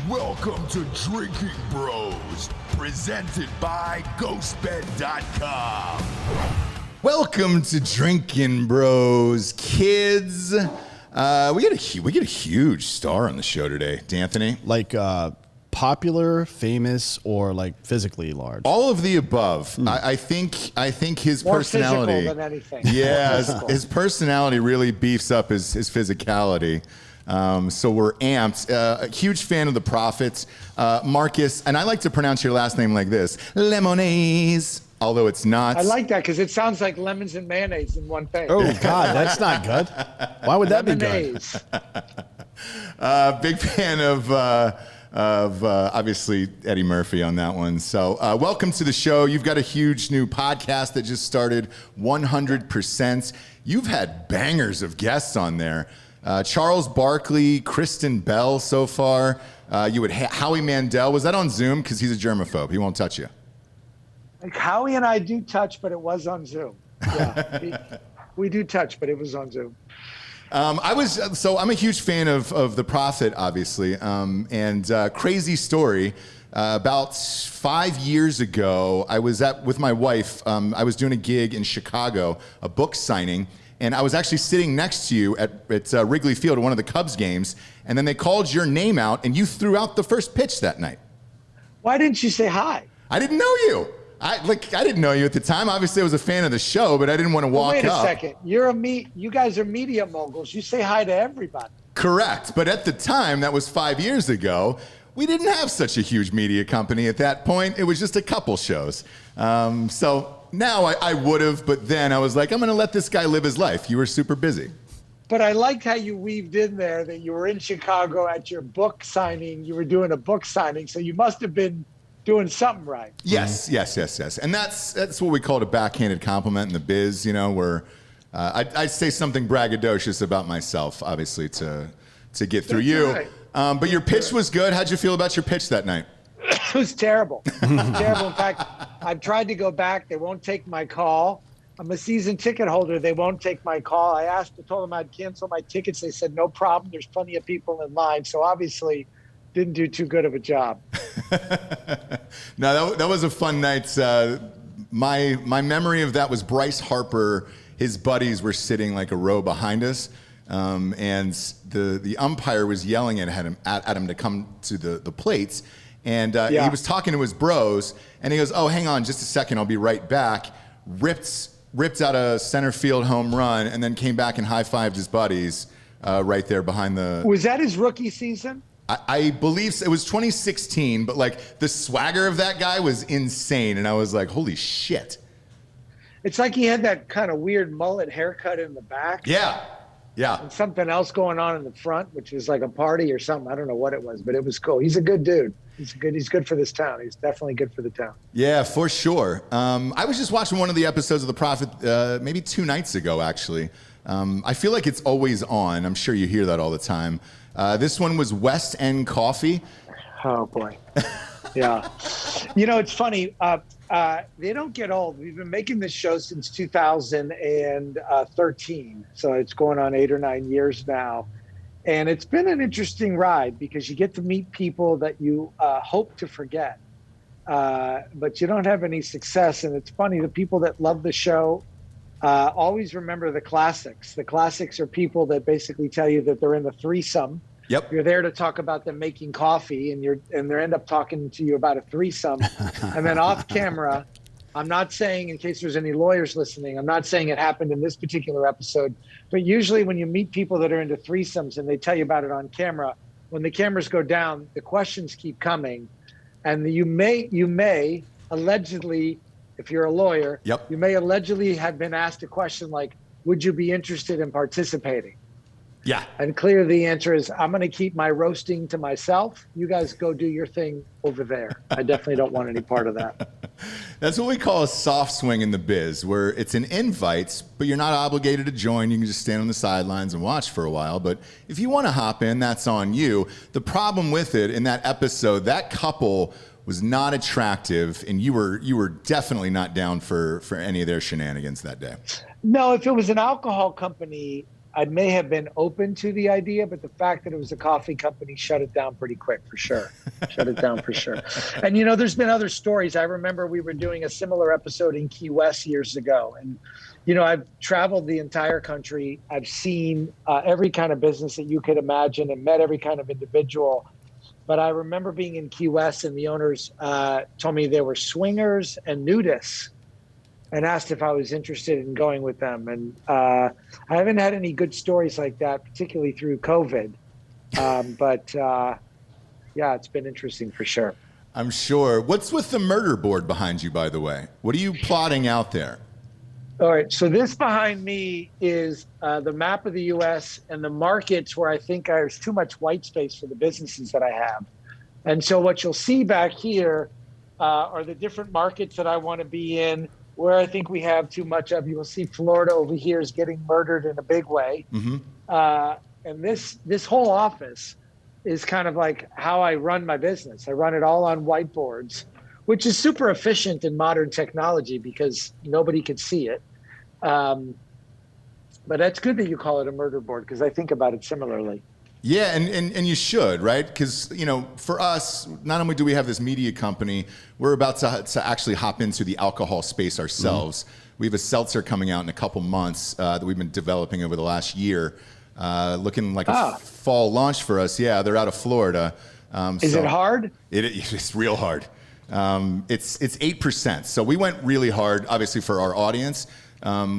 Welcome to Drinking Bros, presented by GhostBed.com. Welcome to Drinkin' Bros, kids. We get a huge star on the show today, D'Anthony. Like popular, famous, or like physically large? All of the above. I think his More personality. physical than anything. Yeah, his personality really beefs up his physicality. So we're amped. A huge fan of the Prophets, Marcus, and I like to pronounce your last name like this, Lemonis. Although it's not. I like that because it sounds like lemons and mayonnaise in one thing. Oh God, that's not good. Why would that be good? Lemonade. Big fan of obviously Eddie Murphy on that one. So welcome to the show. You've got a huge new podcast that just started, 100%. You've had bangers of guests on there. Charles Barkley, Kristen Bell so far. You had Howie Mandel. Was that on Zoom? Because he's a germaphobe. He won't touch you. Like Howie and I do touch, but it was on Zoom. Yeah, we do touch, but it was on Zoom. I'm a huge fan of The Prophet, obviously, and crazy story. About 5 years ago, I was with my wife. I was doing a gig in Chicago, a book signing, and I was actually sitting next to you at Wrigley Field at one of the Cubs games, and then they called your name out, and you threw out the first pitch that night. Why didn't you say hi? I didn't know you. I didn't know you at the time. Obviously, I was a fan of the show, but I didn't want to walk up. Wait a second. You guys are media moguls. You say hi to everybody. Correct. But at the time, that was 5 years ago, we didn't have such a huge media company at that point. It was just a couple shows. So now I would have, but then I was like, I'm going to let this guy live his life. You were super busy. But I liked how you weaved in there that you were in Chicago at your book signing. You were doing a book signing, so you must have been doing something right. Yes. And that's what we call a backhanded compliment in the biz, where I say something braggadocious about myself, obviously, to get through you. Right. But your pitch was good. How'd you feel about your pitch that night? It was terrible. It was terrible. In fact, I've tried to go back. They won't take my call. I'm a season ticket holder. They won't take my call. I told them I'd cancel my tickets. They said, no problem. There's plenty of people in line. So obviously didn't do too good of a job. No, that was a fun night. My memory of that was Bryce Harper. His buddies were sitting like a row behind us, and the umpire was yelling at him to come to the plates, and he was talking to his bros, and he goes, "Oh, hang on, just a second, I'll be right back." Ripped out a center field home run, and then came back and high-fived his buddies right there behind the. Was that his rookie season? I believe it was 2016, but like the swagger of that guy was insane, and I was like, "Holy shit!" It's like he had that kind of weird mullet haircut in the back. Yeah. And something else going on in the front, which was like a party or something. I don't know what it was, but it was cool. He's a good dude. He's good for this town. He's definitely good for the town. Yeah, for sure. I was just watching one of the episodes of The Prophet maybe 2 nights ago, actually. I feel like it's always on. I'm sure you hear that all the time. This one was West End Coffee. Oh, boy. Yeah. It's funny. They don't get old. We've been making this show since 2013. So it's going on 8 or 9 years now. And it's been an interesting ride because you get to meet people that you hope to forget. But you don't have any success. And it's funny, the people that love the show always remember the classics. The classics are people that basically tell you that they're in the threesome. Yep. You're there to talk about them making coffee, and they end up talking to you about a threesome. And then off camera, I'm not saying, in case there's any lawyers listening, I'm not saying it happened in this particular episode, but usually when you meet people that are into threesomes and they tell you about it on camera, when the cameras go down, the questions keep coming. And you may allegedly, if you're a lawyer, you may allegedly have been asked a question like, would you be interested in participating? Yeah. And clearly the answer is, I'm going to keep my roasting to myself. You guys go do your thing over there. I definitely don't want any part of that. That's what we call a soft swing in the biz, where it's an invite, but you're not obligated to join. You can just stand on the sidelines and watch for a while. But if you want to hop in, that's on you. The problem with it in that episode, that couple was not attractive, and you were definitely not down for any of their shenanigans that day. No, if it was an alcohol company, I may have been open to the idea, but the fact that it was a coffee company shut it down pretty quick for sure. Shut it down for sure. And, there's been other stories. I remember we were doing a similar episode in Key West years ago. And, I've traveled the entire country. I've seen every kind of business that you could imagine and met every kind of individual. But I remember being in Key West and the owners told me there were swingers and nudists and asked if I was interested in going with them. And I haven't had any good stories like that, particularly through COVID. But yeah, it's been interesting for sure. I'm sure. What's with the murder board behind you, by the way? What are you plotting out there? All right. So this behind me is the map of the U.S. and the markets where I think there's too much white space for the businesses that I have. And so what you'll see back here are the different markets that I want to be in, where I think we have too much of. You will see Florida over here is getting murdered in a big way. Mm-hmm. And this whole office is kind of like how I run my business. I run it all on whiteboards, which is super efficient in modern technology because nobody can see it. But that's good that you call it a murder board because I think about it similarly. Yeah, and you should, right? Because, for us, not only do we have this media company, we're about to actually hop into the alcohol space ourselves. Mm-hmm. We have a seltzer coming out in a couple months that we've been developing over the last year, looking like a fall launch for us. Yeah, they're out of Florida. Is it hard? It's real hard. It's 8%. So we went really hard, obviously, for our audience.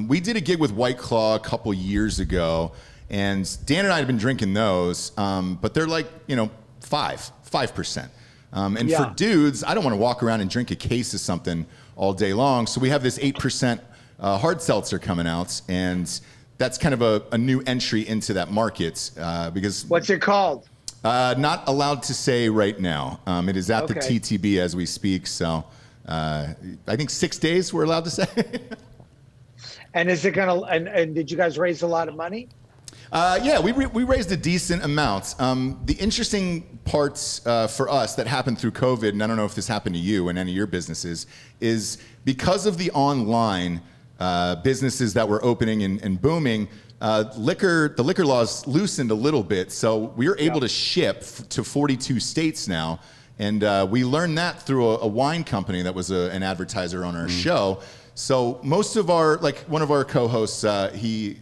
We did a gig with White Claw a couple years ago. And Dan and I had been drinking those, but they're like, 5%. And for dudes, I don't want to walk around and drink a case of something all day long. So we have this 8% hard seltzer coming out, and that's kind of a new entry into that market because... What's it called? Not allowed to say right now. It is at the TTB as we speak. So I think 6 days we're allowed to say. And is it going to, and did you guys raise a lot of money? Yeah, we raised a decent amount. The interesting parts for us that happened through COVID, and I don't know if this happened to you and any of your businesses, is because of the online businesses that were opening and booming, the liquor laws loosened a little bit. So we were able to ship to 42 states now. And we learned that through a wine company that was an advertiser on our show. So most of one of our co-hosts, he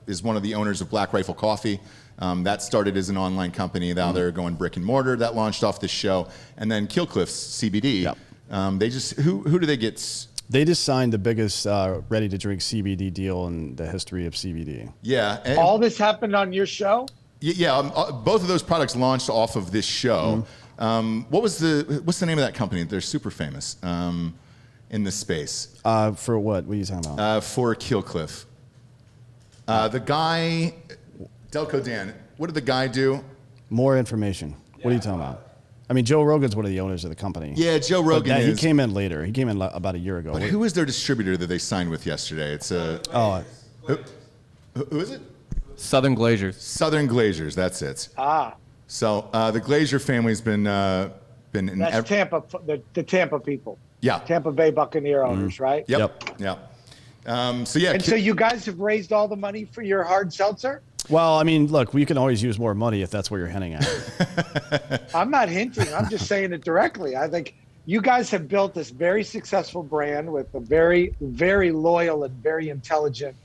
is one of the owners of Black Rifle Coffee. That started as an online company. Now they're going brick and mortar. That launched off this show. And then Killcliff's CBD. Yep. They just, who do they get? They just signed the biggest ready-to-drink CBD deal in the history of CBD. Yeah. All this happened on your show? Yeah. Both of those products launched off of this show. What's the name of that company? They're super famous. In this space. For what? What are you talking about? For Killcliff. The guy, Delco Dan, what did the guy do? More information. What are you talking about? I mean, Joe Rogan's one of the owners of the company. Yeah, Joe Rogan He came in later. He came in about a year ago. But who is their distributor that they signed with yesterday? It's who is it? Southern Glazers. Southern Glazers, that's it. So the Glazer family's been in... That's Tampa, the Tampa people. Yeah. Tampa Bay Buccaneer owners, right? Yep. So you guys have raised all the money for your hard seltzer? Well, I mean, look, we can always use more money if that's where you're hinting at. I'm not hinting. I'm just saying it directly. I think you guys have built this very successful brand with a very, very loyal and very intelligent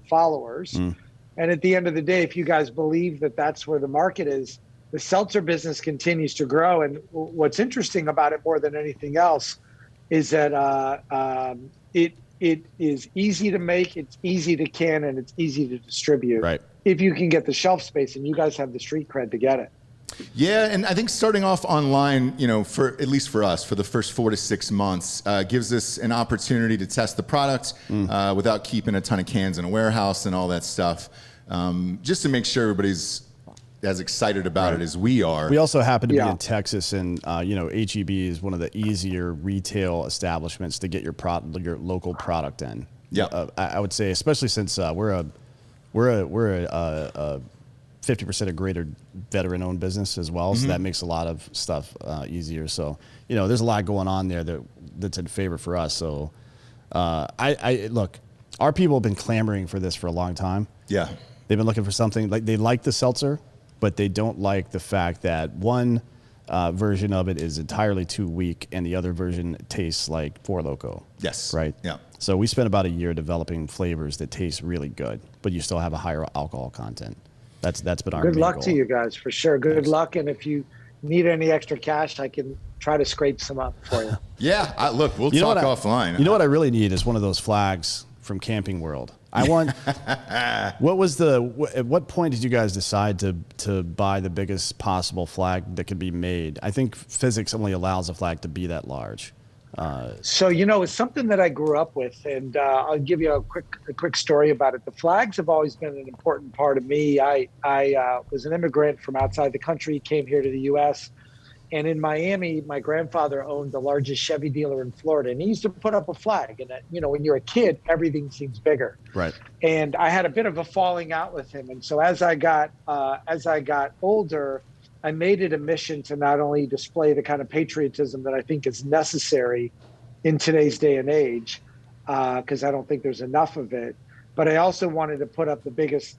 followers. And at the end of the day, if you guys believe that that's where the market is, the seltzer business continues to grow. And what's interesting about it more than anything else is that it is easy to make, it's easy to can, and it's easy to distribute. Right. If you can get the shelf space, and you guys have the street cred to get it. Yeah, and I think starting off online, for at least for us, for the first 4 to 6 months, gives us an opportunity to test the product without keeping a ton of cans in a warehouse and all that stuff, just to make sure everybody's as excited about it as we are. We also happen to be in Texas, and HEB is one of the easier retail establishments to get your local product in. Yeah, I would say, especially since we're a 50% or greater veteran-owned business as well, so that makes a lot of stuff easier. So there's a lot going on there that's in favor for us. So I look, our people have been clamoring for this for a long time. Yeah. They've been looking for something like they like the seltzer, but they don't like the fact that one version of it is entirely too weak, and the other version tastes like Four Loko. Yes. Right. Yeah. So we spent about a year developing flavors that taste really good, but you still have a higher alcohol content. That's been our Good main luck goal. to you guys for sure. Good luck, and if you need any extra cash, I can try to scrape some up for you. Yeah. Look, we'll talk offline. You know what I really need is one of those flags from Camping World. I want. At what point did you guys decide to buy the biggest possible flag that could be made? I think physics only allows a flag to be that large. So, it's something that I grew up with, and I'll give you a quick story about it. The flags have always been an important part of me. I was an immigrant from outside the country, came here to the U.S., and in Miami, my grandfather owned the largest Chevy dealer in Florida, and he used to put up a flag. And when you're a kid, everything seems bigger. Right. And I had a bit of a falling out with him, and so as I got older, I made it a mission to not only display the kind of patriotism that I think is necessary in today's day and age, because I don't think there's enough of it, but I also wanted to put up the biggest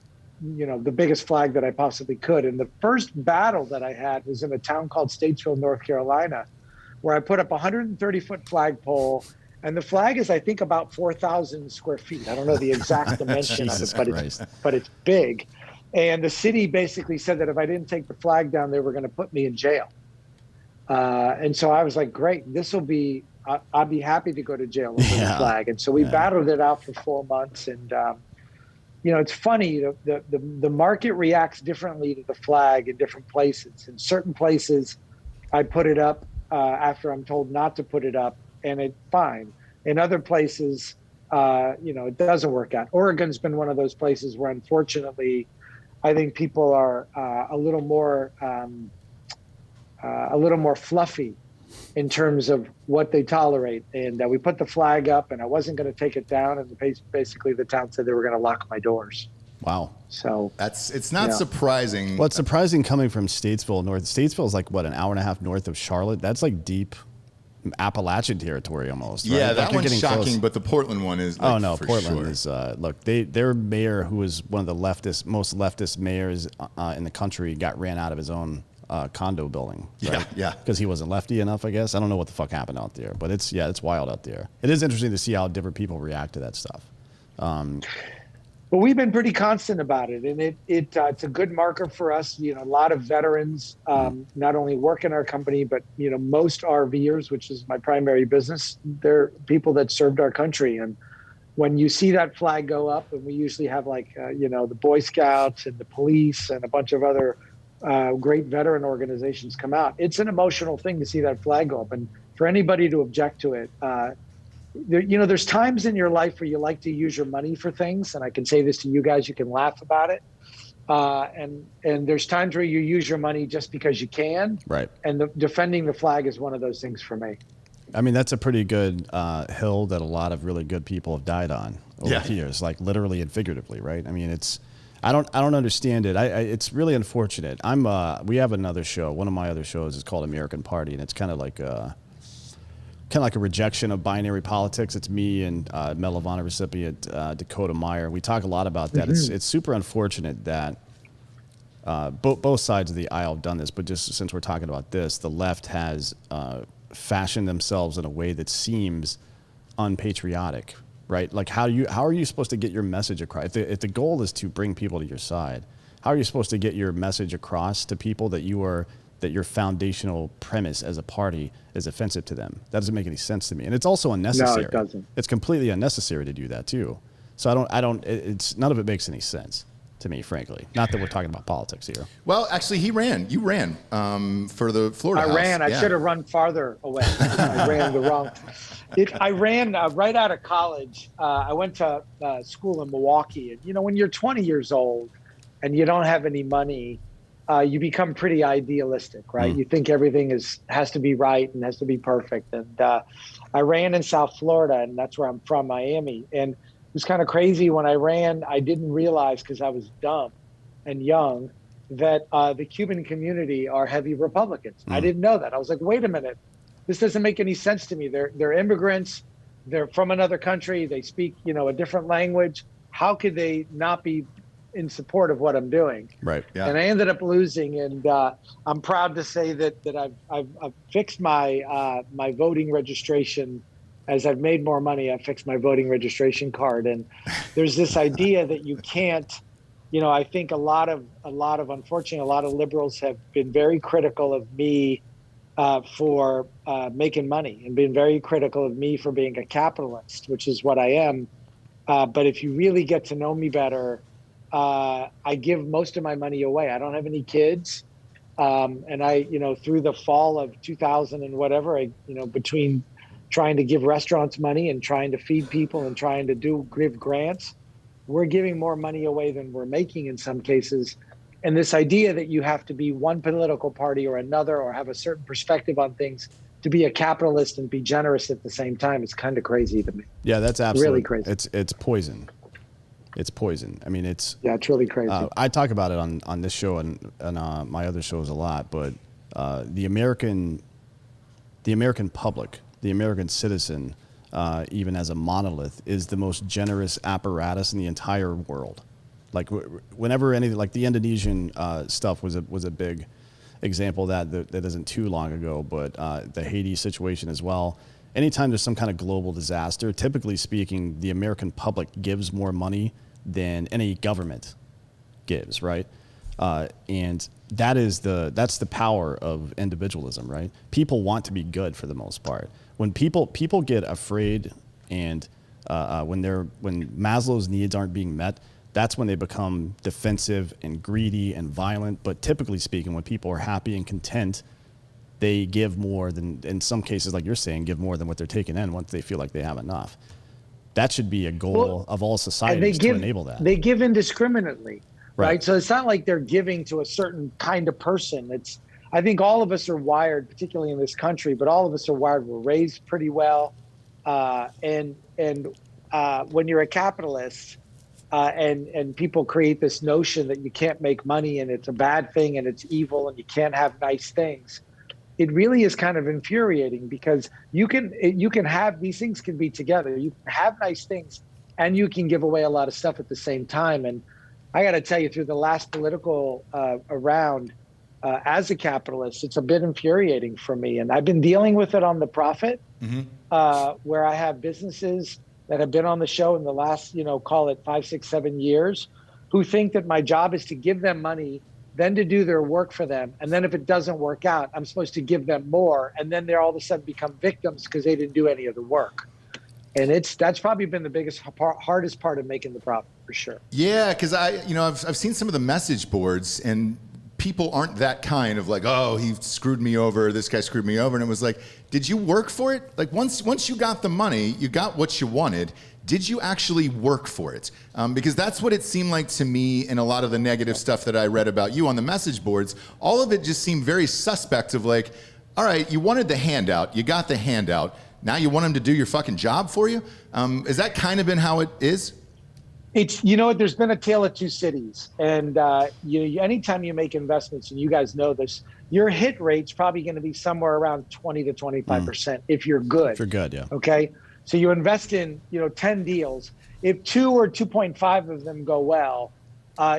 flag that I possibly could. And the first battle that I had was in a town called Statesville, North Carolina, where I put up a 130-foot flagpole. And the flag is, I think, about 4,000 square feet. I don't know the exact dimension of it, but it's big. And the city basically said that if I didn't take the flag down, they were going to put me in jail. And so I was like, great, I'll be happy to go to jail over the flag. And so we battled it out for 4 months. And, it's funny, the market reacts differently to the flag in different places. In certain places, I put it up after I'm told not to put it up, and it's fine. In other places, it doesn't work out. Oregon's been one of those places where, unfortunately, I think people are a little more fluffy in terms of what they tolerate. And we put the flag up, and I wasn't going to take it down. And basically, the town said they were going to lock my doors. Wow. So it's not surprising. Well, it's surprising coming from Statesville. Statesville is like, what, an hour and a half north of Charlotte? That's like deep Appalachian territory almost. Right? Yeah, that one's shocking, close. but the Portland one is. Oh no, Portland sure. is. Look, their mayor, who was one of the most leftist mayors in the country, ran out of his own condo building. Right? Yeah. Because he wasn't lefty enough, I guess. I don't know what the fuck happened out there, but it's wild out there. It is interesting to see how different people react to that stuff. But we've been pretty constant about it, and it's a good marker for us. A lot of veterans not only work in our company, but most RVers, which is my primary business, they're people that served our country. And when you see that flag go up, and we usually have the Boy Scouts and the police and a bunch of other great veteran organizations come out, it's an emotional thing to see that flag go up. And for anybody to object to it, there's times in your life where you like to use your money for things, and I can say this to you guys, you can laugh about it. And there's times where you use your money just because you can. Right. And defending the flag is one of those things for me. I mean, that's a pretty good hill that a lot of really good people have died on over the years, like literally and figuratively, right? I mean, I don't understand it. It's really unfortunate. We have another show. One of my other shows is called American Party, and it's kind of like a rejection of binary politics. It's me and Medal of Honor recipient Dakota Meyer. We talk a lot about that. Mm-hmm. It's super unfortunate that both sides of the aisle have done this, but just since we're talking about this, the left has fashioned themselves in a way that seems unpatriotic, right? Like how are you supposed to get your message across? If the goal is to bring people to your side, how are you supposed to get your message across to people that your foundational premise as a party is offensive to them? That doesn't make any sense to me. And it's also unnecessary. No, it doesn't. It's completely unnecessary to do that too. So none of it makes any sense to me, frankly. Not that we're talking about politics here. Well, actually, you ran for the Florida House. I ran. I should have run farther away. I ran the wrong. I ran right out of college. I went to school in Milwaukee. And, when you're 20 years old and you don't have any money, you become pretty idealistic, right? You think everything has to be right and has to be perfect. And I ran in South Florida, and that's where I'm from, Miami. And it was kind of crazy when I ran. I didn't realize, because I was dumb and young, that the Cuban community are heavy Republicans. I didn't know that. I was like, wait a minute, this doesn't make any sense to me. They're immigrants. They're from another country. They speak, a different language. How could they not be in support of what I'm doing. Right. Yeah. And I ended up losing, and I'm proud to say that I've fixed my my voting registration. As I've made more money, I fixed my voting registration card. And there's this idea that you can't, I think a lot of unfortunately, a lot of liberals have been very critical of me for making money, and been very critical of me for being a capitalist, which is what I am. But if you really get to know me better, I give most of my money away. I don't have any kids. And I, through the fall of 2000 and whatever, between trying to give restaurants money and trying to feed people and trying to give grants, we're giving more money away than we're making in some cases. And this idea that you have to be one political party or another, or have a certain perspective on things to be a capitalist and be generous at the same time, is kind of crazy to me. Yeah, that's absolutely really crazy. It's poison. It's poison. I mean, it's really crazy. I talk about it on this show and my other shows a lot, but the American public, the American citizen, even as a monolith, is the most generous apparatus in the entire world. Like whenever anything, like the Indonesian stuff was a big example of that isn't too long ago, but the Haiti situation as well. Anytime there's some kind of global disaster, typically speaking, the American public gives more money than any government gives, right? And that's the power of individualism, right? People want to be good for the most part. When people get afraid, and when Maslow's needs aren't being met, that's when they become defensive and greedy and violent. But typically speaking, when people are happy and content, they give more than, in some cases, like you're saying, give more than what they're taking in once they feel like they have enough. That should be a goal of all societies to enable that. They give indiscriminately, Right. right? So it's not like they're giving to a certain kind of person. I think all of us are wired, particularly in this country, but all of us are wired. We're raised pretty well. And when you're a capitalist, and people create this notion that you can't make money and it's a bad thing and it's evil and you can't have nice things, it really is kind of infuriating, because you can have, these things can be together. You can have nice things and you can give away a lot of stuff at the same time. And I got to tell you, through the last political round, as a capitalist, it's a bit infuriating for me. And I've been dealing with it on The Profit, where I have businesses that have been on the show in the last, call it 5, 6, 7 years, who think that my job is to give them money, then to do their work for them. And then if it doesn't work out, I'm supposed to give them more. And then they're all of a sudden become victims because they didn't do any of the work. And that's probably been the biggest, hardest part of making The Profit, for sure. Yeah, because I've seen some of the message boards, and people aren't that kind of like, oh, he screwed me over, this guy screwed me over. And it was like, did you work for it? Like once you got the money, you got what you wanted. Did you actually work for it? Because that's what it seemed like to me in a lot of the negative stuff that I read about you on the message boards. All of it just seemed very suspect of like, all right, you wanted the handout, you got the handout. Now you want him to do your fucking job for you? Has that kind of been how it is? It's, there's been a tale of two cities. And anytime you make investments, and you guys know this, your hit rate's probably going to be somewhere around 20 to 25% if you're good. If you're good, yeah. Okay. So you invest in, 10 deals. If 2 or 2.5 of them go well,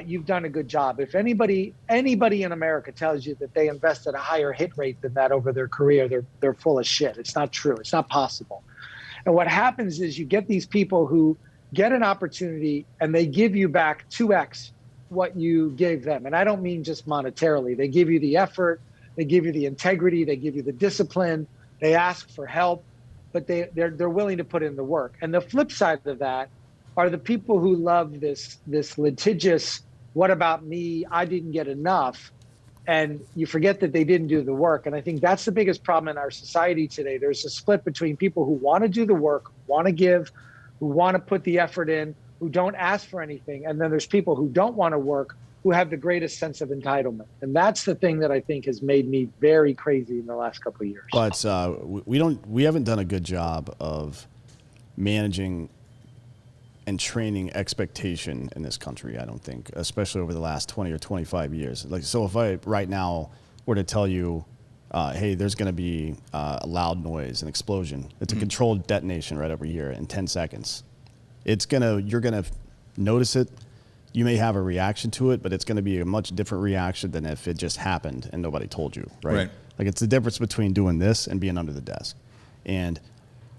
you've done a good job. If anybody in America tells you that they invest at a higher hit rate than that over their career, they're full of shit. It's not true. It's not possible. And what happens is you get these people who get an opportunity and they give you back 2x what you gave them. And I don't mean just monetarily. They give you the effort, they give you the integrity, they give you the discipline, they ask for help, but they're willing to put in the work. And the flip side of that are the people who love this litigious, what about me? I didn't get enough. And you forget that they didn't do the work. And I think that's the biggest problem in our society today. There's a split between people who want to do the work, want to give, who want to put the effort in, who don't ask for anything. And then there's people who don't want to work, who have the greatest sense of entitlement. And that's the thing that I think has made me very crazy in the last couple of years. But we haven't done a good job of managing and training expectation in this country, I don't think, especially over the last 20 or 25 years. Like, so if I right now were to tell you, hey, there's going to be a loud noise, an explosion. It's a controlled detonation right over here in 10 seconds. You're going to notice it. you may have a reaction to it, but it's going to be a much different reaction than if it just happened and nobody told you, right? Like it's the difference between doing this and being under the desk. And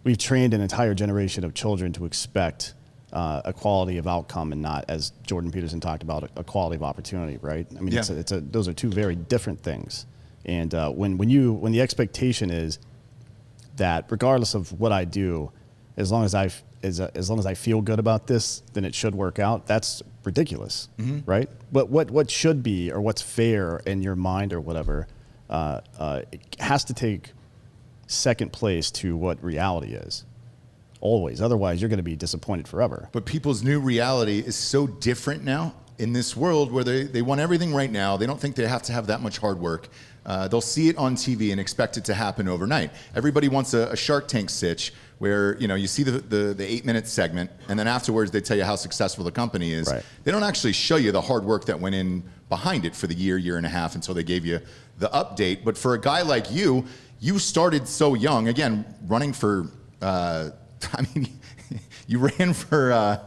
we've trained an entire generation of children to expect a quality of outcome and not, as Jordan Peterson talked about, a quality of opportunity, right? I mean, those are two very different things. And when the expectation is that regardless of what I do, as long as I feel good about this, then it should work out. That's ridiculous, right? But what should be or what's fair in your mind or whatever it has to take second place to what reality is. Always. Otherwise, you're going to be disappointed forever. But people's new reality is so different now in this world where they want everything right now. They don't think they have to have that much hard work. They'll see it on TV and expect it to happen overnight. Everybody wants a Shark Tank sitch where, you know, you see the 8-minute segment and then afterwards they tell you how successful the company is. Right. They don't actually show you the hard work that went in behind it for the year and a half until they gave you the update. But for a guy like you started so young, again, running for, you ran for,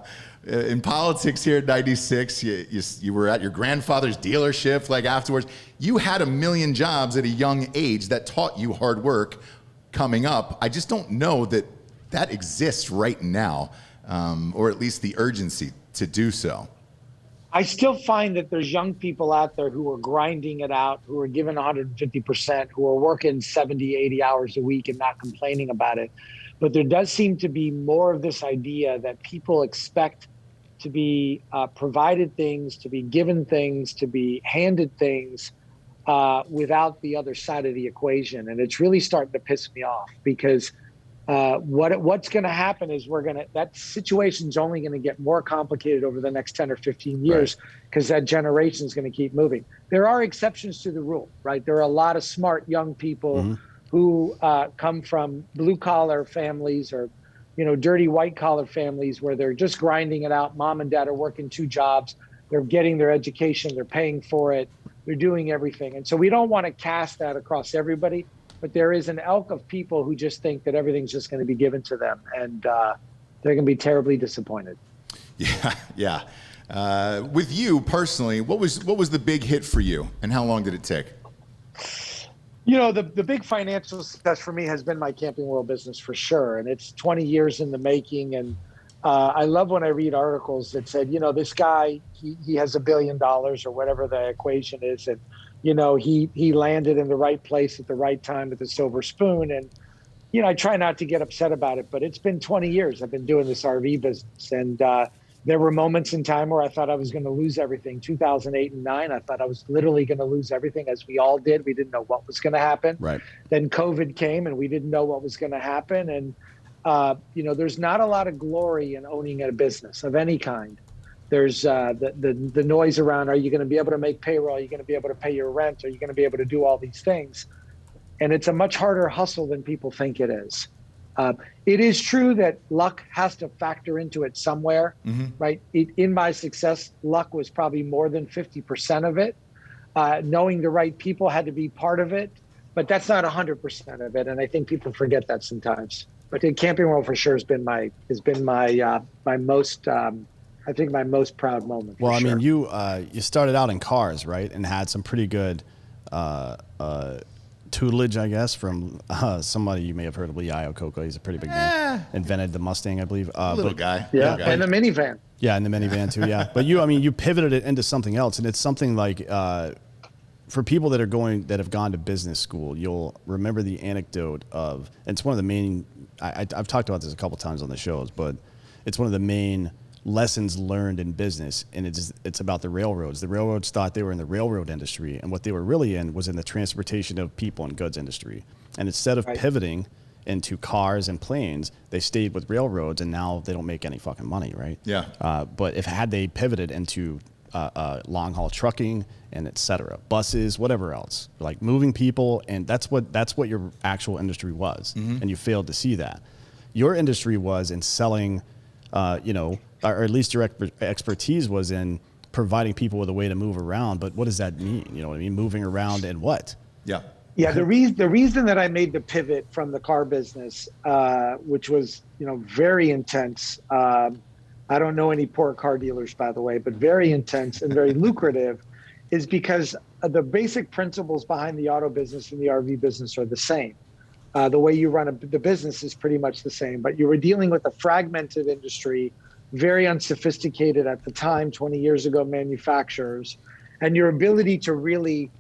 in politics here at 96, you were at your grandfather's dealership, like afterwards. You had a million jobs at a young age that taught you hard work coming up. I just don't know that exists right now, or at least the urgency to do so. I still find that there's young people out there who are grinding it out, who are giving 150%, who are working 70, 80 hours a week and not complaining about it. But there does seem to be more of this idea that people expect to be provided things, to be given things, to be handed things without the other side of the equation. And it's really starting to piss me off because what's going to happen is that situation's only going to get more complicated over the next 10 or 15 years because that generation is going to keep moving. There are exceptions to the rule, right? There are a lot of smart young people who come from blue collar families or, you know, dirty white collar families where they're just grinding it out. Mom and dad are working 2 jobs. They're getting their education. They're paying for it. They're doing everything. And so we don't want to cast that across everybody, but there is an elk of people who just think that everything's just going to be given to them. And they're going to be terribly disappointed. Yeah. With you personally, what was the big hit for you and how long did it take? You know, the big financial success for me has been my Camping World business for sure. And it's 20 years in the making. And I love when I read articles that said, you know, this guy, he has $1 billion or whatever the equation is. And, you know, he landed in the right place at the right time with the silver spoon. And, you know, I try not to get upset about it, but it's been 20 years I've been doing this RV business. And there were moments in time where I thought I was going to lose everything. 2008 and 2009, I thought I was literally going to lose everything, as we all did. We didn't know what was going to happen. Right. Then COVID came and we didn't know what was going to happen. And, you know, there's not a lot of glory in owning a business of any kind. There's the noise around, are you going to be able to make payroll? Are you going to be able to pay your rent? Are you going to be able to do all these things? And it's a much harder hustle than people think it is. It is true that luck has to factor into it somewhere, right? In my success, luck was probably more than 50% of it. Knowing the right people had to be part of it, but that's not 100% of it. And I think people forget that sometimes. But in Camping World for sure has been my most, I think my most proud moment. Well, I sure. mean, you started out in cars, right? And had some pretty good tutelage, I guess, from somebody you may have heard of, Lee Iacocca. He's a pretty big name. Invented the Mustang, I believe. Little guy. Yeah, Little guy. and the minivan. Yeah, and the minivan too, yeah. But you pivoted it into something else, and it's something like, for people that have gone to business school, you'll remember the anecdote of, and it's one of the main, I've talked about this a couple times on the shows, but it's one of the main lessons learned in business, and it's about the railroads. The railroads thought they were in the railroad industry, and what they were really in was in the transportation of people and goods industry. And instead of pivoting into cars and planes, they stayed with railroads, and now they don't make any fucking money, right? Yeah. But had they pivoted into long haul trucking and et cetera, buses, whatever else, like moving people, and that's what your actual industry was, and you failed to see that. Your industry was in selling, or at least your expertise was in providing people with a way to move around. But what does that mean? You know what I mean? Moving around and what? Yeah. Yeah, the reason that I made the pivot from the car business, which was, very intense, I don't know any poor car dealers, by the way, but very intense and very lucrative, is because the basic principles behind the auto business and the RV business are the same. The way you run the business is pretty much the same, but you were dealing with a fragmented industry, very unsophisticated at the time, 20 years ago, manufacturers, and your ability to really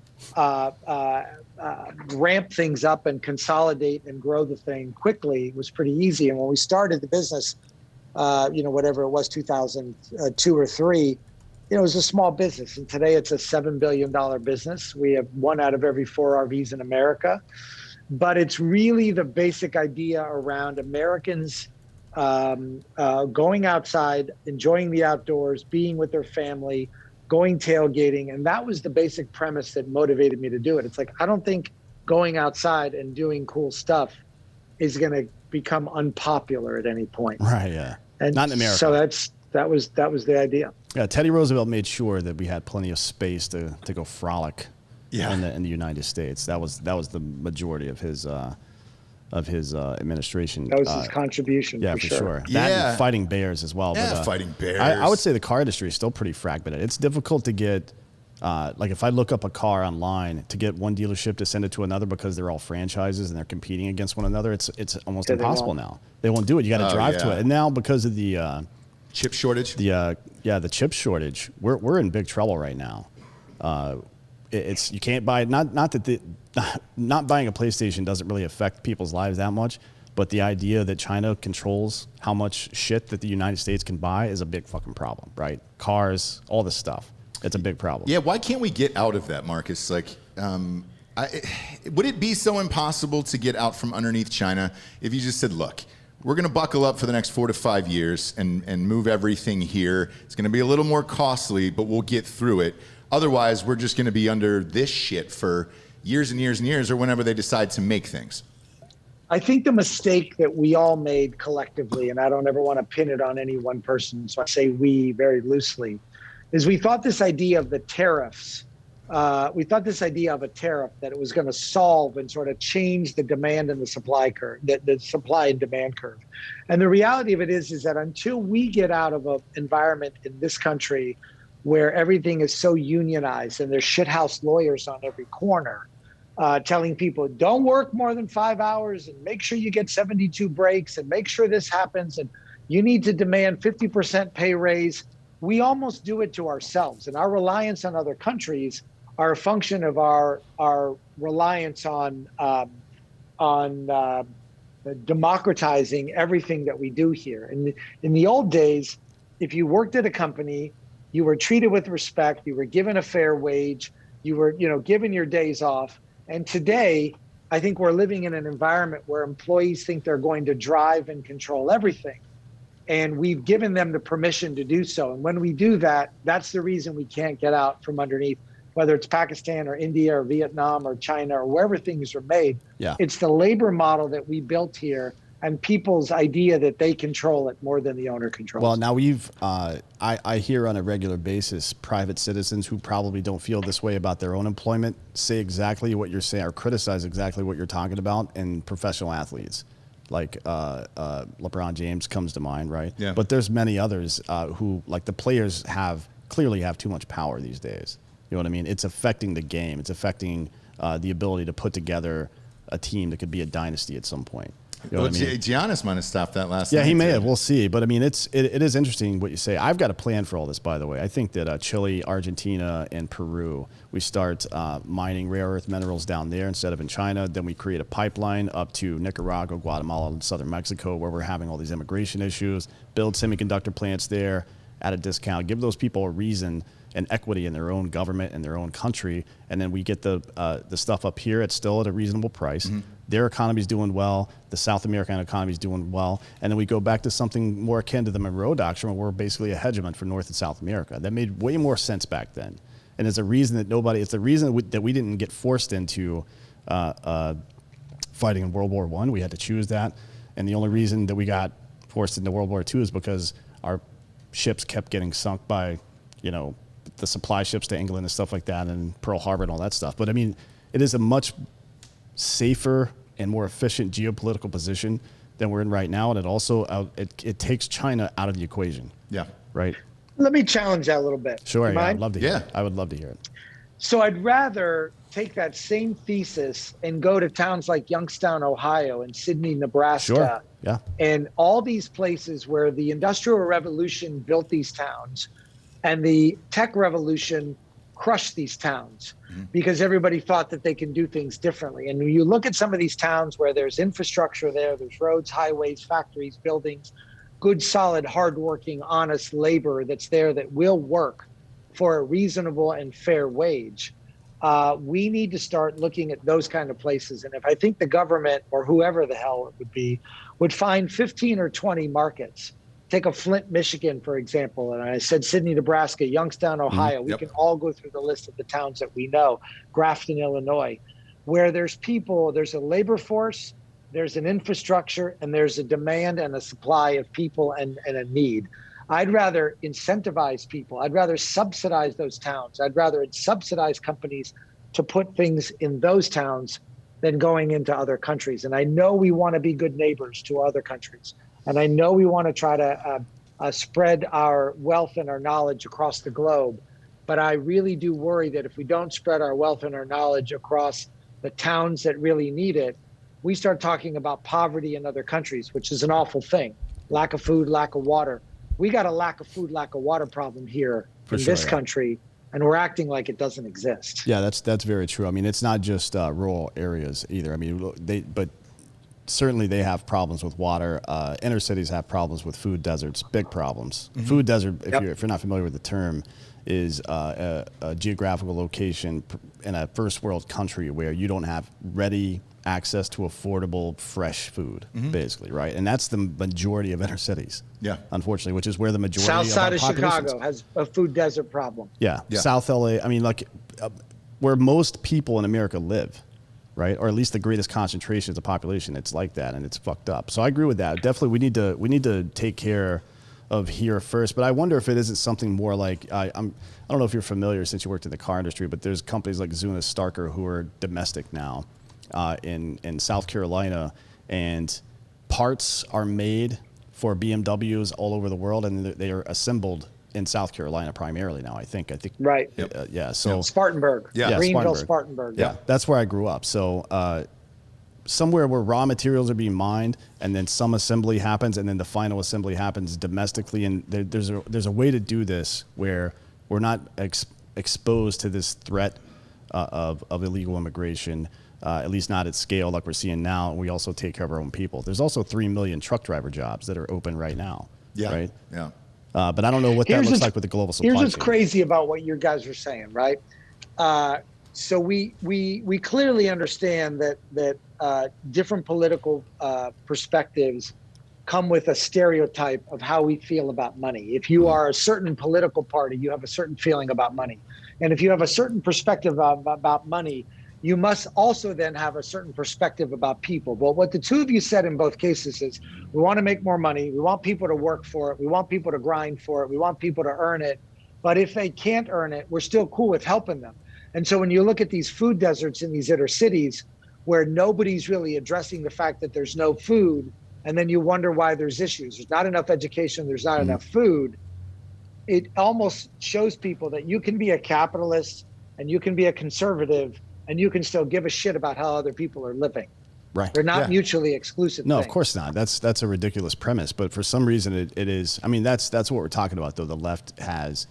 ramp things up and consolidate and grow the thing quickly was pretty easy. And when we started the business, whatever it was, 2002 or three, it was a small business. And today it's a $7 billion business. We have 1 out of every 4 RVs in America. But it's really the basic idea around Americans going outside, enjoying the outdoors, being with their family, going tailgating. And that was the basic premise that motivated me to do it. It's like, I don't think going outside and doing cool stuff is going to become unpopular at any point. Right, yeah. And not in America. So that was the idea. Yeah, Teddy Roosevelt made sure that we had plenty of space to go frolic in the United States. That was the majority of his administration. That was his contribution. Yeah, for sure. That and fighting bears as well. Yeah, but, fighting bears. I would say the car industry is still pretty fragmented. It's difficult to get, like if I look up a car online, to get one dealership to send it to another because they're all franchises and they're competing against one another. It's almost impossible now. They won't do it. You got to drive to it. And now because of the chip shortage, the chip shortage, we're in big trouble right now. It's you can't buy not buying a PlayStation doesn't really affect people's lives that much, but the idea that China controls how much shit that the United States can buy is a big fucking problem, right? Cars, all this stuff. It's a big problem. Yeah, why can't we get out of that, Marcus? Like, would it be so impossible to get out from underneath China if you just said, look, we're going to buckle up for the next 4 to 5 years and move everything here. It's going to be a little more costly, but we'll get through it. Otherwise, we're just going to be under this shit for years and years and years, or whenever they decide to make things. I think the mistake that we all made collectively, and I don't ever want to pin it on any one person, so I say we very loosely, is we thought this idea of the tariffs, we thought this idea of a tariff that it was going to solve and sort of change the demand and the supply curve, the supply and demand curve. And the reality of it is that until we get out of an environment in this country where everything is so unionized and there's shithouse lawyers on every corner telling people, don't work more than 5 hours and make sure you get 72 breaks and make sure this happens and you need to demand 50% pay raise. We almost do it to ourselves, and our reliance on other countries are a function of our reliance on democratizing everything that we do here. And in the old days, if you worked at a company, you were treated with respect, you were given a fair wage, you were, given your days off. And today, I think we're living in an environment where employees think they're going to drive and control everything. And we've given them the permission to do so. And when we do that, that's the reason we can't get out from underneath, whether it's Pakistan or India or Vietnam or China or wherever things are made. Yeah. It's the labor model that we built here and people's idea that they control it more than the owner controls. Well, now I hear on a regular basis private citizens who probably don't feel this way about their own employment say exactly what you're saying or criticize exactly what you're talking about in professional athletes. Like LeBron James comes to mind, right? Yeah. But there's many others who, like the players, clearly have too much power these days. You know what I mean? It's affecting the game. It's affecting the ability to put together a team that could be a dynasty at some point. You know what I mean? Giannis might have stopped that last night. Yeah, he may have. We'll see. But I mean, it is interesting what you say. I've got a plan for all this, by the way. I think that Chile, Argentina, and Peru, we start mining rare earth minerals down there instead of in China. Then we create a pipeline up to Nicaragua, Guatemala, and southern Mexico, where we're having all these immigration issues. Build semiconductor plants there at a discount. Give those people a reason and equity in their own government and their own country, and then we get the stuff up here. It's still at a reasonable price. Mm-hmm. Their economy's doing well. The South American economy's doing well, and then we go back to something more akin to the Monroe Doctrine, where we're basically a hegemon for North and South America. That made way more sense back then, and it's a reason that it's the reason that we didn't get forced into fighting in World War I. We had to choose that, and the only reason that we got forced into World War II is because our ships kept getting sunk by, the supply ships to England and stuff like that, and Pearl Harbor and all that stuff. But I mean, it is a much safer and more efficient geopolitical position than we're in right now, and it also it takes China out of the equation. Yeah. Right. Let me challenge that a little bit. Sure. You Yeah, mind? I'd love to hear it. I would love to hear it. So I'd rather take that same thesis and go to towns like Youngstown, Ohio, and Sydney, Nebraska, Sure. Yeah. and all these places where the Industrial Revolution built these towns and the tech revolution crushed these towns because everybody thought that they can do things differently. And when you look at some of these towns where there's infrastructure there's roads, highways, factories, buildings, good, solid, hardworking, honest labor that's there that will work for a reasonable and fair wage. We need to start looking at those kind of places. And if I think the government or whoever the hell it would be would find 15 or 20 markets, take a Flint, Michigan, for example. And I said Sydney, Nebraska, Youngstown, Ohio. We can all go through the list of the towns that we know, Grafton, Illinois, where there's people, there's a labor force, there's an infrastructure, and there's a demand and a supply of people and a need. I'd rather incentivize people. I'd rather subsidize those towns. I'd rather subsidize companies to put things in those towns than going into other countries. And I know we want to be good neighbors to other countries. And I know we want to try to spread our wealth and our knowledge across the globe. But I really do worry that if we don't spread our wealth and our knowledge across the towns that really need it, we start talking about poverty in other countries, which is an awful thing. Lack of food, lack of water. We got a lack of food, lack of water problem here in this country, and we're acting like it doesn't exist. Yeah, that's very true. I mean, it's not just rural areas either. I mean, but certainly they have problems with water. Inner cities have problems with food deserts, big problems. Food desert, if you're not familiar with the term, is a geographical location in a first world country where you don't have ready access to affordable, fresh food, basically, right? And that's the majority of inner cities. Yeah. Unfortunately, which is where the majority South side of of Chicago has a food desert problem. Yeah. South LA, I mean, like where most people in America live, right? Or at least the greatest concentrations of population, it's like that, and it's fucked up. So I agree with that. Definitely we need to take care of here first, but I wonder if it isn't something more like, I don't know if you're familiar since you worked in the car industry, but there's companies like Zuna Starker who are domestic now in South Carolina, and parts are made for BMWs all over the world, and they are assembled in South Carolina primarily now, I think. Right. Yeah. So Spartanburg. Yeah. Greenville, Spartanburg. Yeah. That's where I grew up. So somewhere where raw materials are being mined, and then some assembly happens, and then the final assembly happens domestically. And there's a way to do this where we're not exposed to this threat of illegal immigration, at least not at scale like we're seeing now. And we also take care of our own people. There's also 3 million truck driver jobs that are open right now. Yeah. Right. Yeah. But I don't know what that looks like with the global supply chain. Here's what's crazy about what you guys are saying, right? So we clearly understand that different political perspectives come with a stereotype of how we feel about money. If you are a certain political party, you have a certain feeling about money. And if you have a certain perspective about money, you must also then have a certain perspective about people. But what the two of you said in both cases is, we want to make more money. We want people to work for it. We want people to grind for it. We want people to earn it. But if they can't earn it, we're still cool with helping them. And so when you look at these food deserts in these inner cities where nobody's really addressing the fact that there's no food, and then you wonder why there's issues. There's not enough education. There's not enough food. It almost shows people that you can be a capitalist and you can be a conservative and you can still give a shit about how other people are living. Right. They're not mutually exclusive. No, things. Of course not. That's a ridiculous premise. But for some reason, it is. I mean, that's what we're talking about, though. The left has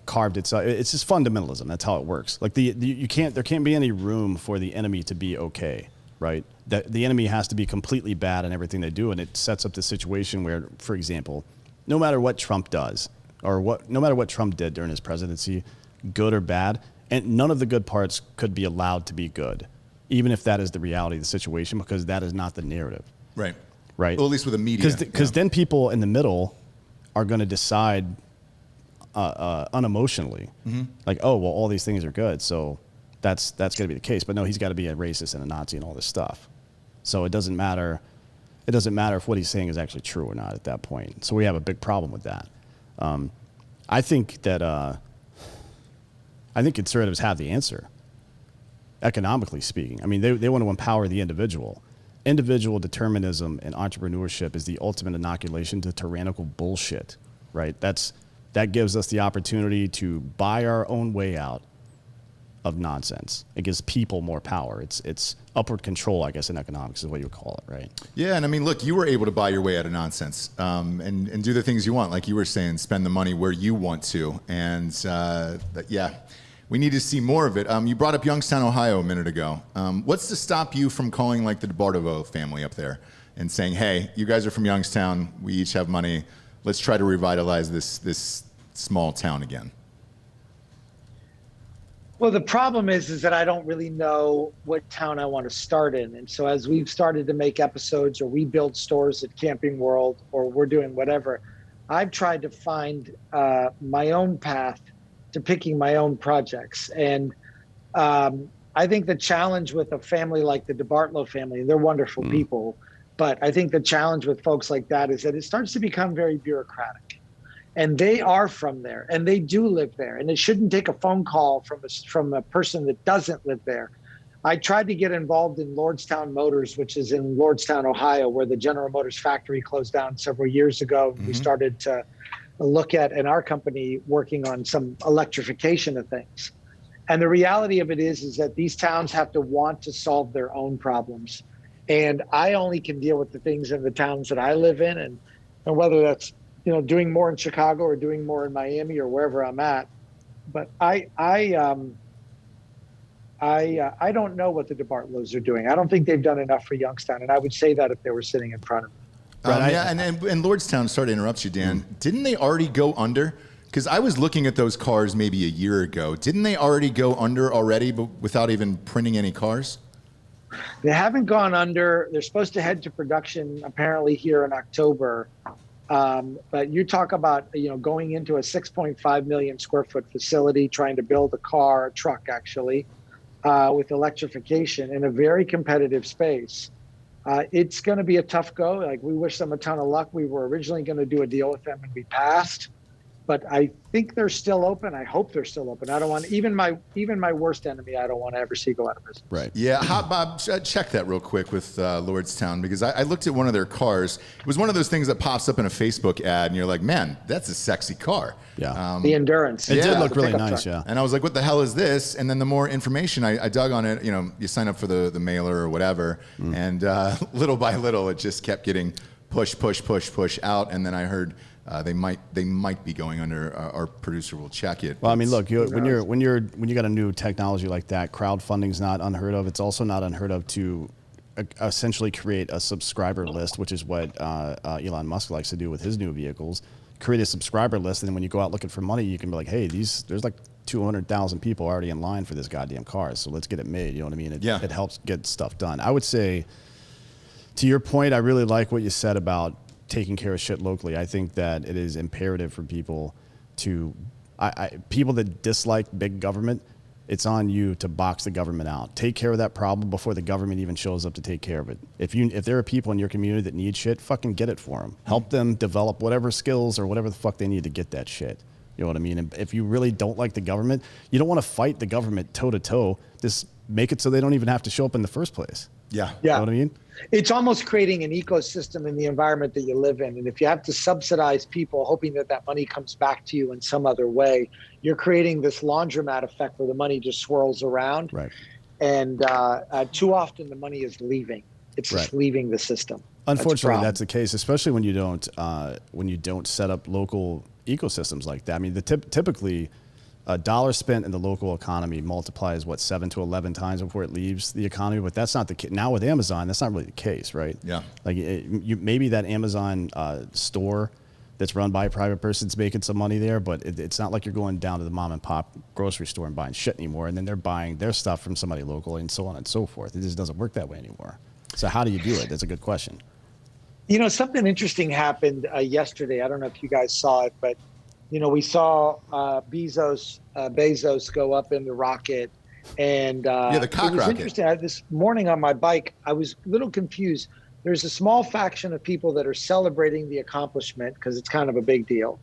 carved itself. It's just fundamentalism. That's how it works. Like you can't. There can't be any room for the enemy to be okay. Right. The enemy has to be completely bad in everything they do, and it sets up the situation where, for example, no matter what Trump does, or no matter what Trump did during his presidency, good or bad, and none of the good parts could be allowed to be good, even if that is the reality of the situation, because that is not the narrative. Right. Right. Well, at least with the media. Because then people in the middle are going to decide unemotionally, like, oh, well, all these things are good, so that's going to be the case. But no, he's got to be a racist and a Nazi and all this stuff. So it doesn't matter. It doesn't matter if what he's saying is actually true or not at that point. So we have a big problem with that. I think conservatives have the answer, economically speaking. I mean, they want to empower the individual. individual determinism and entrepreneurship is the ultimate inoculation to tyrannical bullshit, right? That gives us the opportunity to buy our own way out of nonsense. It gives people more power. It's upward control, I guess, in economics is what you would call it, right? Yeah, and I mean, look, you were able to buy your way out of nonsense, and do the things you want, like you were saying, spend the money where you want to, and yeah, we need to see more of it. You brought up Youngstown, Ohio a minute ago. What's to stop you from calling like the DeBartolo family up there and saying, hey, you guys are from Youngstown, we each have money, let's try to revitalize this small town again? Well, the problem is that I don't really know what town I want to start in. And so as we've started to make episodes, or we build stores at CampingWorld, or we're doing whatever, I've tried to find my own path to picking my own projects. And I think the challenge with a family like the DeBartolo family, and they're wonderful people, but I think the challenge with folks like that is that it starts to become very bureaucratic. And they are from there, and they do live there, and it shouldn't take a phone call from a person that doesn't live there. I tried to get involved in Lordstown Motors, which is in Lordstown, Ohio, where the General Motors factory closed down several years ago. We started to look at, in our company, working on some electrification of things. And the reality of it is that these towns have to want to solve their own problems. And I only can deal with the things in the towns that I live in, and whether that's doing more in Chicago or doing more in Miami or wherever I'm at. But I don't know what the DeBartolos are doing. I don't think they've done enough for Youngstown, and I would say that if they were sitting in front of me. Yeah, and Lordstown, sorry to interrupt you, Dan. Didn't they already go under? Because I was looking at those cars maybe a year ago. Didn't they already go under already, but without even printing any cars? They haven't gone under. They're supposed to head to production apparently here in October. But you talk about, going into a 6.5 million square foot facility, trying to build a truck actually, with electrification in a very competitive space. It's going to be a tough go. Like, we wish them a ton of luck. We were originally going to do a deal with them and we passed, but I think they're still open. I hope they're still open. I don't want even my worst enemy. I don't want to ever see go out of business. Right. Yeah. Hot Bob, check that real quick with Lordstown, because I looked at one of their cars. It was one of those things that pops up in a Facebook ad and you're like, man, that's a sexy car. Yeah. The Endurance. It did look really nice. Truck. Yeah. And I was like, what the hell is this? And then the more information I dug on it, you sign up for the mailer or whatever. And little by little, it just kept getting push out. And then I heard, they might be going under. Our producer will check it. Well, I mean, look, when you got a new technology like that, crowdfunding's not unheard of. It's also not unheard of to essentially create a subscriber list, which is what Elon Musk likes to do with his new vehicles. Create a subscriber list, and then when you go out looking for money, you can be like, hey, there's like 200,000 people already in line for this goddamn car, so let's get it made. You know what I mean? It helps get stuff done. I would say, to your point, I really like what you said about taking care of shit locally. I think that it is imperative for people to, people that dislike big government, it's on you to box the government out. Take care of that problem before the government even shows up to take care of it. If there are people in your community that need shit, fucking get it for them. Help them develop whatever skills or whatever the fuck they need to get that shit. You know what I mean? And if you really don't like the government, you don't want to fight the government toe to toe. Just make it so they don't even have to show up in the first place. Yeah. You know what I mean? It's almost creating an ecosystem in the environment that you live in. And if you have to subsidize people, hoping that money comes back to you in some other way, you're creating this laundromat effect where the money just swirls around. Right. And too often the money is leaving. It's just leaving the system. Unfortunately, that's the case, especially when you don't set up local ecosystems like that. I mean, typically a dollar spent in the local economy multiplies 7 to 11 times before it leaves the economy. But that's not the case now with Amazon. That's not really the case, right? Yeah. Like maybe that Amazon store that's run by a private person's making some money there, but it's not like you're going down to the mom and pop grocery store and buying shit anymore, and then they're buying their stuff from somebody local and so on and so forth. It just doesn't work that way anymore. So how do you do it? That's a good question. Something interesting happened yesterday. I don't know if you guys saw it, but we saw Bezos go up in the rocket, and the cock it was rocket. Interesting. This morning on my bike, I was a little confused. There's a small faction of people that are celebrating the accomplishment because it's kind of a big deal,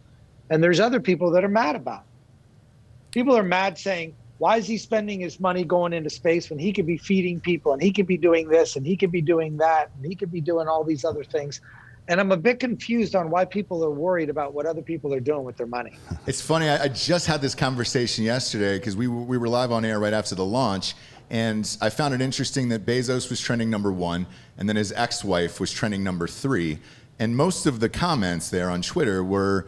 and there's other people that are mad about it. People are mad saying, Why is he spending his money going into space when he could be feeding people and he could be doing this and he could be doing that and he could be doing all these other things? And I'm a bit confused on why people are worried about what other people are doing with their money. It's funny. I just had this conversation yesterday because we were live on air right after the launch. And I found it interesting that Bezos was trending #1 and then his ex-wife was trending #3. And most of the comments there on Twitter were,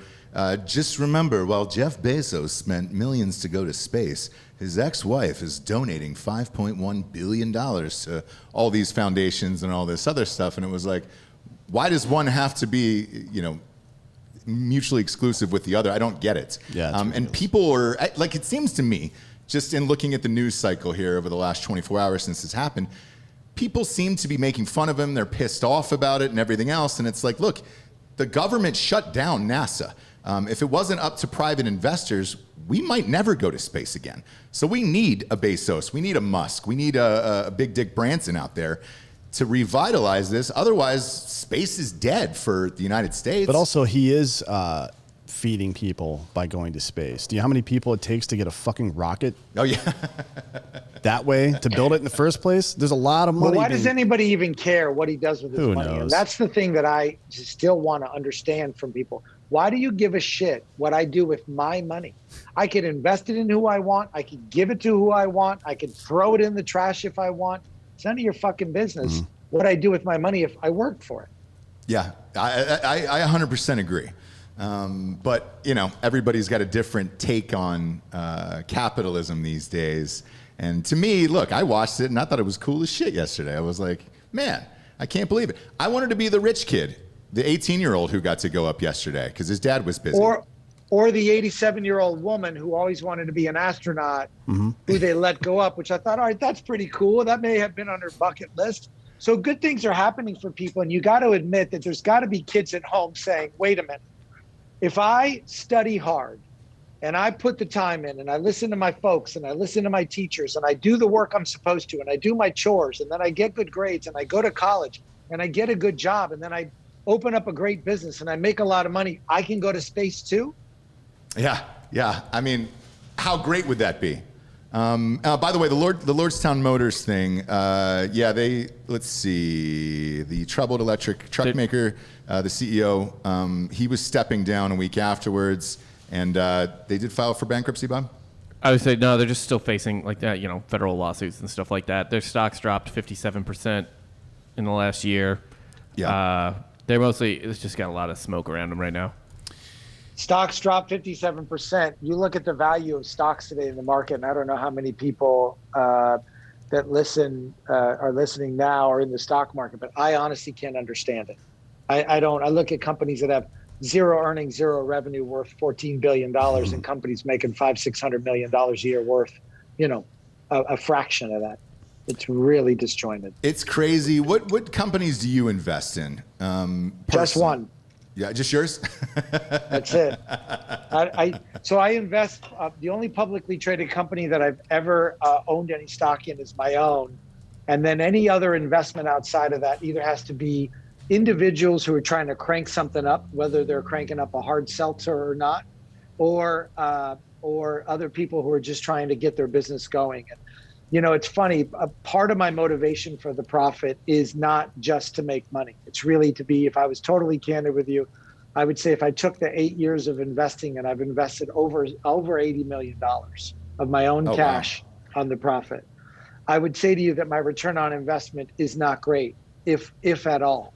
just remember, while Jeff Bezos spent millions to go to space, his ex-wife is donating $5.1 billion to all these foundations and all this other stuff. And it was like, why does one have to be, mutually exclusive with the other? I don't get it. Yeah, and people are, like, it seems to me, just in looking at the news cycle here over the last 24 hours since this happened, people seem to be making fun of him. They're pissed off about it and everything else. And it's like, look, the government shut down NASA. If it wasn't up to private investors, we might never go to space again. So we need a Bezos. We need a Musk. We need a Big Dick Branson out there to revitalize this. Otherwise, space is dead for the United States. But also, he is feeding people by going to space. Do you know how many people it takes to get a fucking rocket? Oh, yeah. That way, to build it in the first place? There's a lot of money. But why does anybody even care what he does with his money? Knows? And that's the thing that I still want to understand from people. Why do you give a shit what I do with my money? I could invest it in who I want. I could give it to who I want. I could throw it in the trash if I want. It's none of your fucking business what I do with my money if I work for it. Yeah, I 100% agree. But, everybody's got a different take on capitalism these days. And to me, look, I watched it and I thought it was cool as shit yesterday. I was like, man, I can't believe it. I wanted to be the rich kid, the 18-year-old who got to go up yesterday because his dad was busy. Or the 87-year-old woman who always wanted to be an astronaut, who they let go up, which I thought, all right, that's pretty cool. That may have been on her bucket list. So good things are happening for people. And you got to admit that there's got to be kids at home saying, wait a minute, if I study hard and I put the time in and I listen to my folks and I listen to my teachers and I do the work I'm supposed to and I do my chores and then I get good grades and I go to college and I get a good job and then I open up a great business and I make a lot of money, I can go to space too? Yeah. I mean, how great would that be? By the way, the Lordstown Motors thing, let's see, the troubled electric truck maker, the CEO, he was stepping down a week afterwards, and they did file for bankruptcy, Bob? I would say no, they're just still facing like that, federal lawsuits and stuff like that. Their stocks dropped 57% in the last year. Yeah. It's just got a lot of smoke around them right now. Stocks dropped 57%. You look at the value of stocks today in the market, and I don't know how many people that are listening now are in the stock market, but I honestly can't understand it. I don't. I look at companies that have zero earnings, zero revenue, worth $14 billion, and companies making $500-600 million a year worth, a fraction of that. It's really disjointed. It's crazy. What companies do you invest in? Just one. Yeah, just yours? That's it. So I invest, the only publicly traded company that I've ever owned any stock in is my own. And then any other investment outside of that either has to be individuals who are trying to crank something up, whether they're cranking up a hard seltzer or not, or other people who are just trying to get their business going. And, it's funny, a part of my motivation for the profit is not just to make money. It's really to be, if I was totally candid with you, I would say if I took the 8 years of investing and I've invested over $80 million of my own cash on the profit, I would say to you that my return on investment is not great, if at all.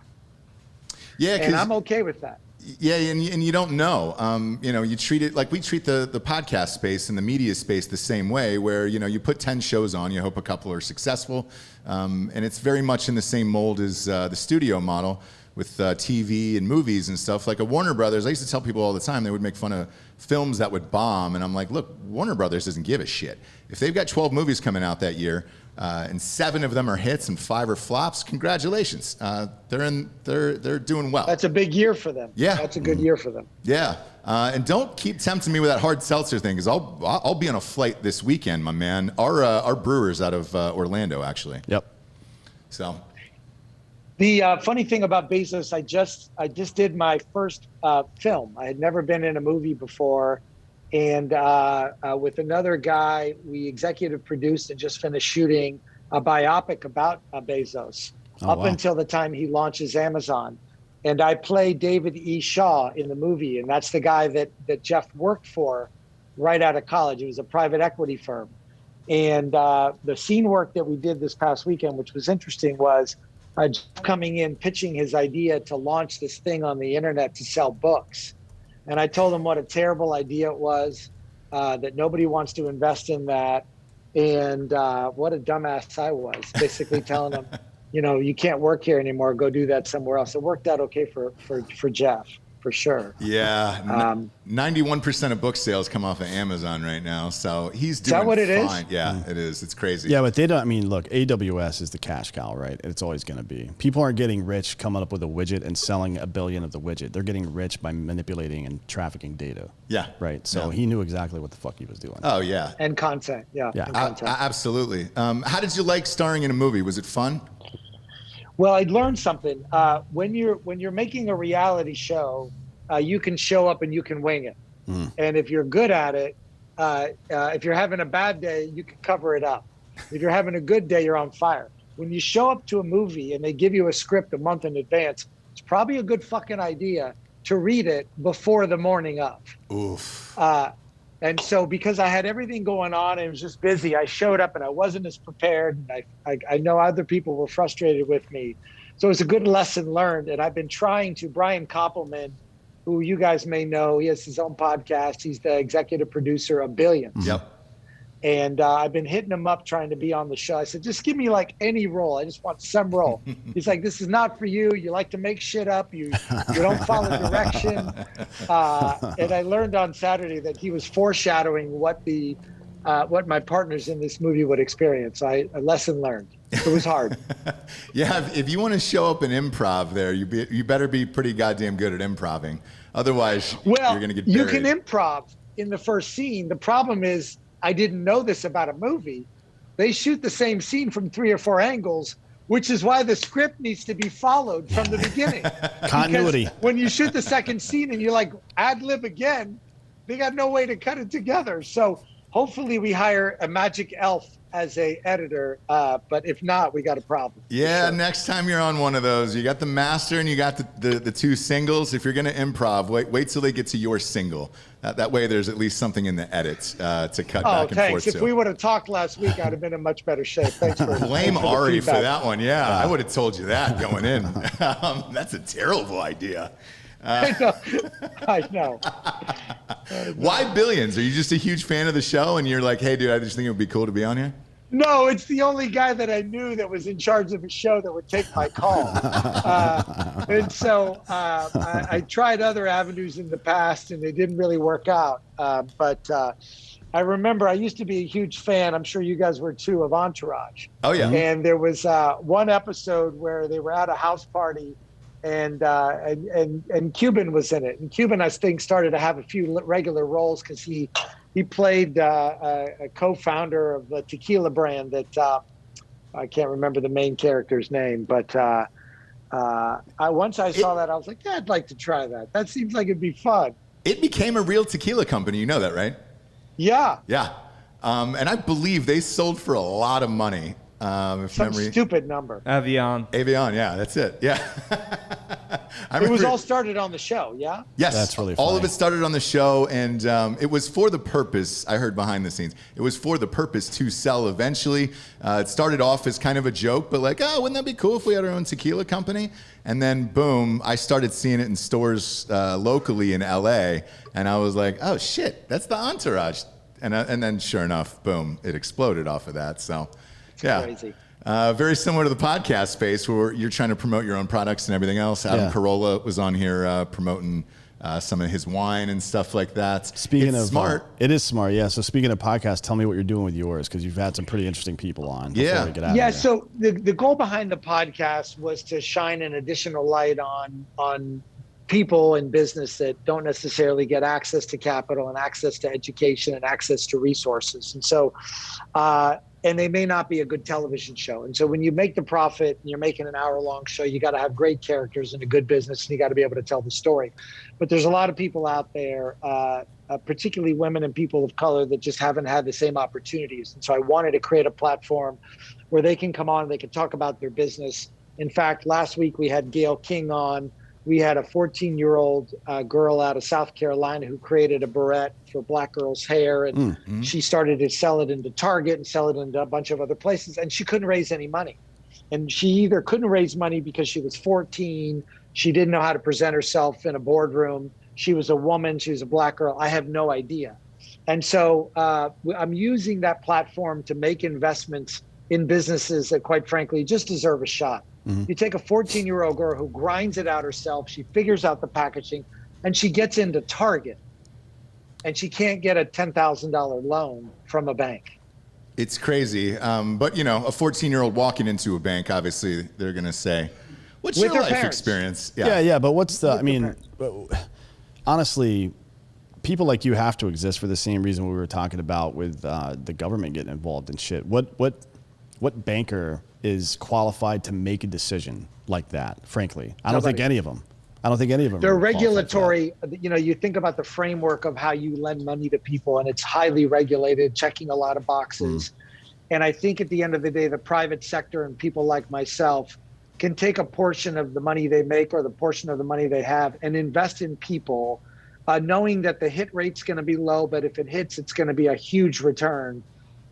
Yeah, and I'm okay with that. Yeah, and you don't know. You treat it like we treat the podcast space and the media space the same way, where you put 10 shows on, you hope a couple are successful, and it's very much in the same mold as the studio model with TV and movies and stuff. Like a Warner Brothers, I used to tell people all the time they would make fun of films that would bomb, and I'm like, look, Warner Brothers doesn't give a shit. If they've got 12 movies coming out that year, and 7 of them are hits and 5 are flops, congratulations. They're doing well. That's a big year for them. Yeah. That's a good year for them. Yeah. And don't keep tempting me with that hard seltzer thing, because I'll be on a flight this weekend, my man. Our brewer's out of Orlando, actually. Yep. So. The funny thing about Bezos, I just did my first film. I had never been in a movie before, And with another guy, we executive produced and just finished shooting a biopic about Bezos up wow. until the time he launches Amazon. And I play David E. Shaw in the movie. And that's the guy that Jeff worked for right out of college. It was a private equity firm. And the scene work that we did this past weekend, which was interesting, was Jeff coming in, pitching his idea to launch this thing on the internet to sell books. And I told him what a terrible idea it was, that nobody wants to invest in that. And what a dumbass I was, basically telling him, you can't work here anymore. Go do that somewhere else. It worked out okay for Jeff, for sure. Yeah. 91% of book sales come off of Amazon right now. So he's doing that what it fine. is? Yeah, it is. It's crazy. Yeah, but they don't. I mean, look, AWS is the cash cow, right? It's always going to be. People aren't getting rich coming up with a widget and selling a billion of the widget. They're getting rich by manipulating and trafficking data. Yeah. Right. So Yeah. he knew exactly what the fuck he was doing. Oh, yeah. And content. Yeah. Yeah. And content. Absolutely. How did you like starring in a movie? Was it fun? Well, I learned something. When you're making a reality show, you can show up and you can wing it. And if you're good at it, if you're having a bad day, you can cover it up. If you're having a good day, you're on fire. When you show up to a movie and they give you a script a month in advance, it's probably a good fucking idea to read it before the morning of. Oof. And so because I had everything going on and it was just busy, I showed up and I wasn't as prepared. And I know other people were frustrated with me. So it was a good lesson learned. And I've been trying to, Brian Koppelman, who you guys may know, he has his own podcast. He's the executive producer of Billions. Yep. And I've been hitting him up trying to be on the show. I said, just give me like any role. I just want some role. He's like, this is not for you. You like to make shit up. You don't follow direction. And I learned on Saturday that he was foreshadowing what my partners in this movie would experience. A lesson learned. It was hard. Yeah, if you want to show up in improv there, you better be pretty goddamn good at improving. Otherwise, you're going to get buried. You can improv in the first scene. The problem is, I didn't know this about a movie. They shoot the same scene from 3 or 4 angles, which is why the script needs to be followed from the beginning. Continuity. Because when you shoot the second scene and you like ad lib again, they got no way to cut it together. So hopefully we hire a magic elf as a editor, but if not, we got a problem. Yeah, sure. Next time you're on one of those, you got the master and you got the 2 singles. If you're going to improv, wait till they get to your single. That way there's at least something in the edits to cut back and forth to. If we would have talked last week, I'd have been in much better shape. Thanks for Blame Ari for that one. Yeah, I would have told you that going in. That's a terrible idea. I know. Why Billions? Are you just a huge fan of the show and you're like, hey, dude, I just think it would be cool to be on here? No, it's the only guy that I knew that was in charge of a show that would take my call. And so I tried other avenues in the past and they didn't really work out. But I remember I used to be a huge fan, I'm sure you guys were too, of Entourage. Oh, yeah. And there was one episode where they were at a house party and Cuban was in it. And Cuban, I think, started to have a few regular roles because he played a co-founder of a tequila brand that I can't remember the main character's name. But once I saw that, I was like, yeah, I'd like to try that. That seems like it'd be fun. It became a real tequila company. You know that, right? Yeah. Yeah. And I believe they sold for a lot of money. Stupid number. Avion, yeah, that's it. Yeah. It was all started on the show, yeah? Yes. That's really funny. All of it started on the show, and it was for the purpose, I heard behind the scenes, it was for the purpose to sell eventually. It started off as kind of a joke, but like, oh, wouldn't that be cool if we had our own tequila company? And then, boom, I started seeing it in stores locally in LA, and I was like, oh, shit, that's the Entourage. And then, sure enough, boom, it exploded off of that, so... Yeah, crazy. Very similar to the podcast space where you're trying to promote your own products and everything else. Adam Carolla was on here promoting some of his wine and stuff like that. Speaking of smart, it is smart. Yeah. So speaking of podcasts, tell me what you're doing with yours because you've had some pretty interesting people on. Yeah. We get out of yeah. here. So the goal behind the podcast was to shine an additional light on people in business that don't necessarily get access to capital and access to education and access to resources. And so, and they may not be a good television show. And so when you make the profit and you're making an hour-long show, you got to have great characters and a good business, and you got to be able to tell the story. But there's a lot of people out there, particularly women and people of color, that just haven't had the same opportunities. And so I wanted to create a platform where they can come on and they can talk about their business. In fact, last week we had Gail King on. We had a 14-year-old girl out of South Carolina who created a barrette for black girls' hair. And she started to sell it into Target and sell it into a bunch of other places. And she couldn't raise any money. And she either couldn't raise money because she was 14, she didn't know how to present herself in a boardroom, she was a woman, she was a black girl. I have no idea. And so I'm using that platform to make investments in businesses that, quite frankly, just deserve a shot. You take a 14-year-old girl who grinds it out herself, she figures out the packaging, and she gets into Target, and she can't get a $10,000 loan from a bank. It's crazy. But, you know, a 14-year-old walking into a bank, obviously, they're going to say, what's With your their life parents. experience? Yeah, but what's the, I mean, honestly, people like you have to exist for the same reason we were talking about with the government getting involved in shit. What banker is qualified to make a decision like that, frankly? I don't think any of them. They're regulatory. You know, you think about the framework of how you lend money to people, and it's highly regulated, checking a lot of boxes. And I think at the end of the day, the private sector and people like myself can take a portion of the money they make or the portion of the money they have and invest in people, knowing that the hit rate's going to be low, but if it hits, it's going to be a huge return.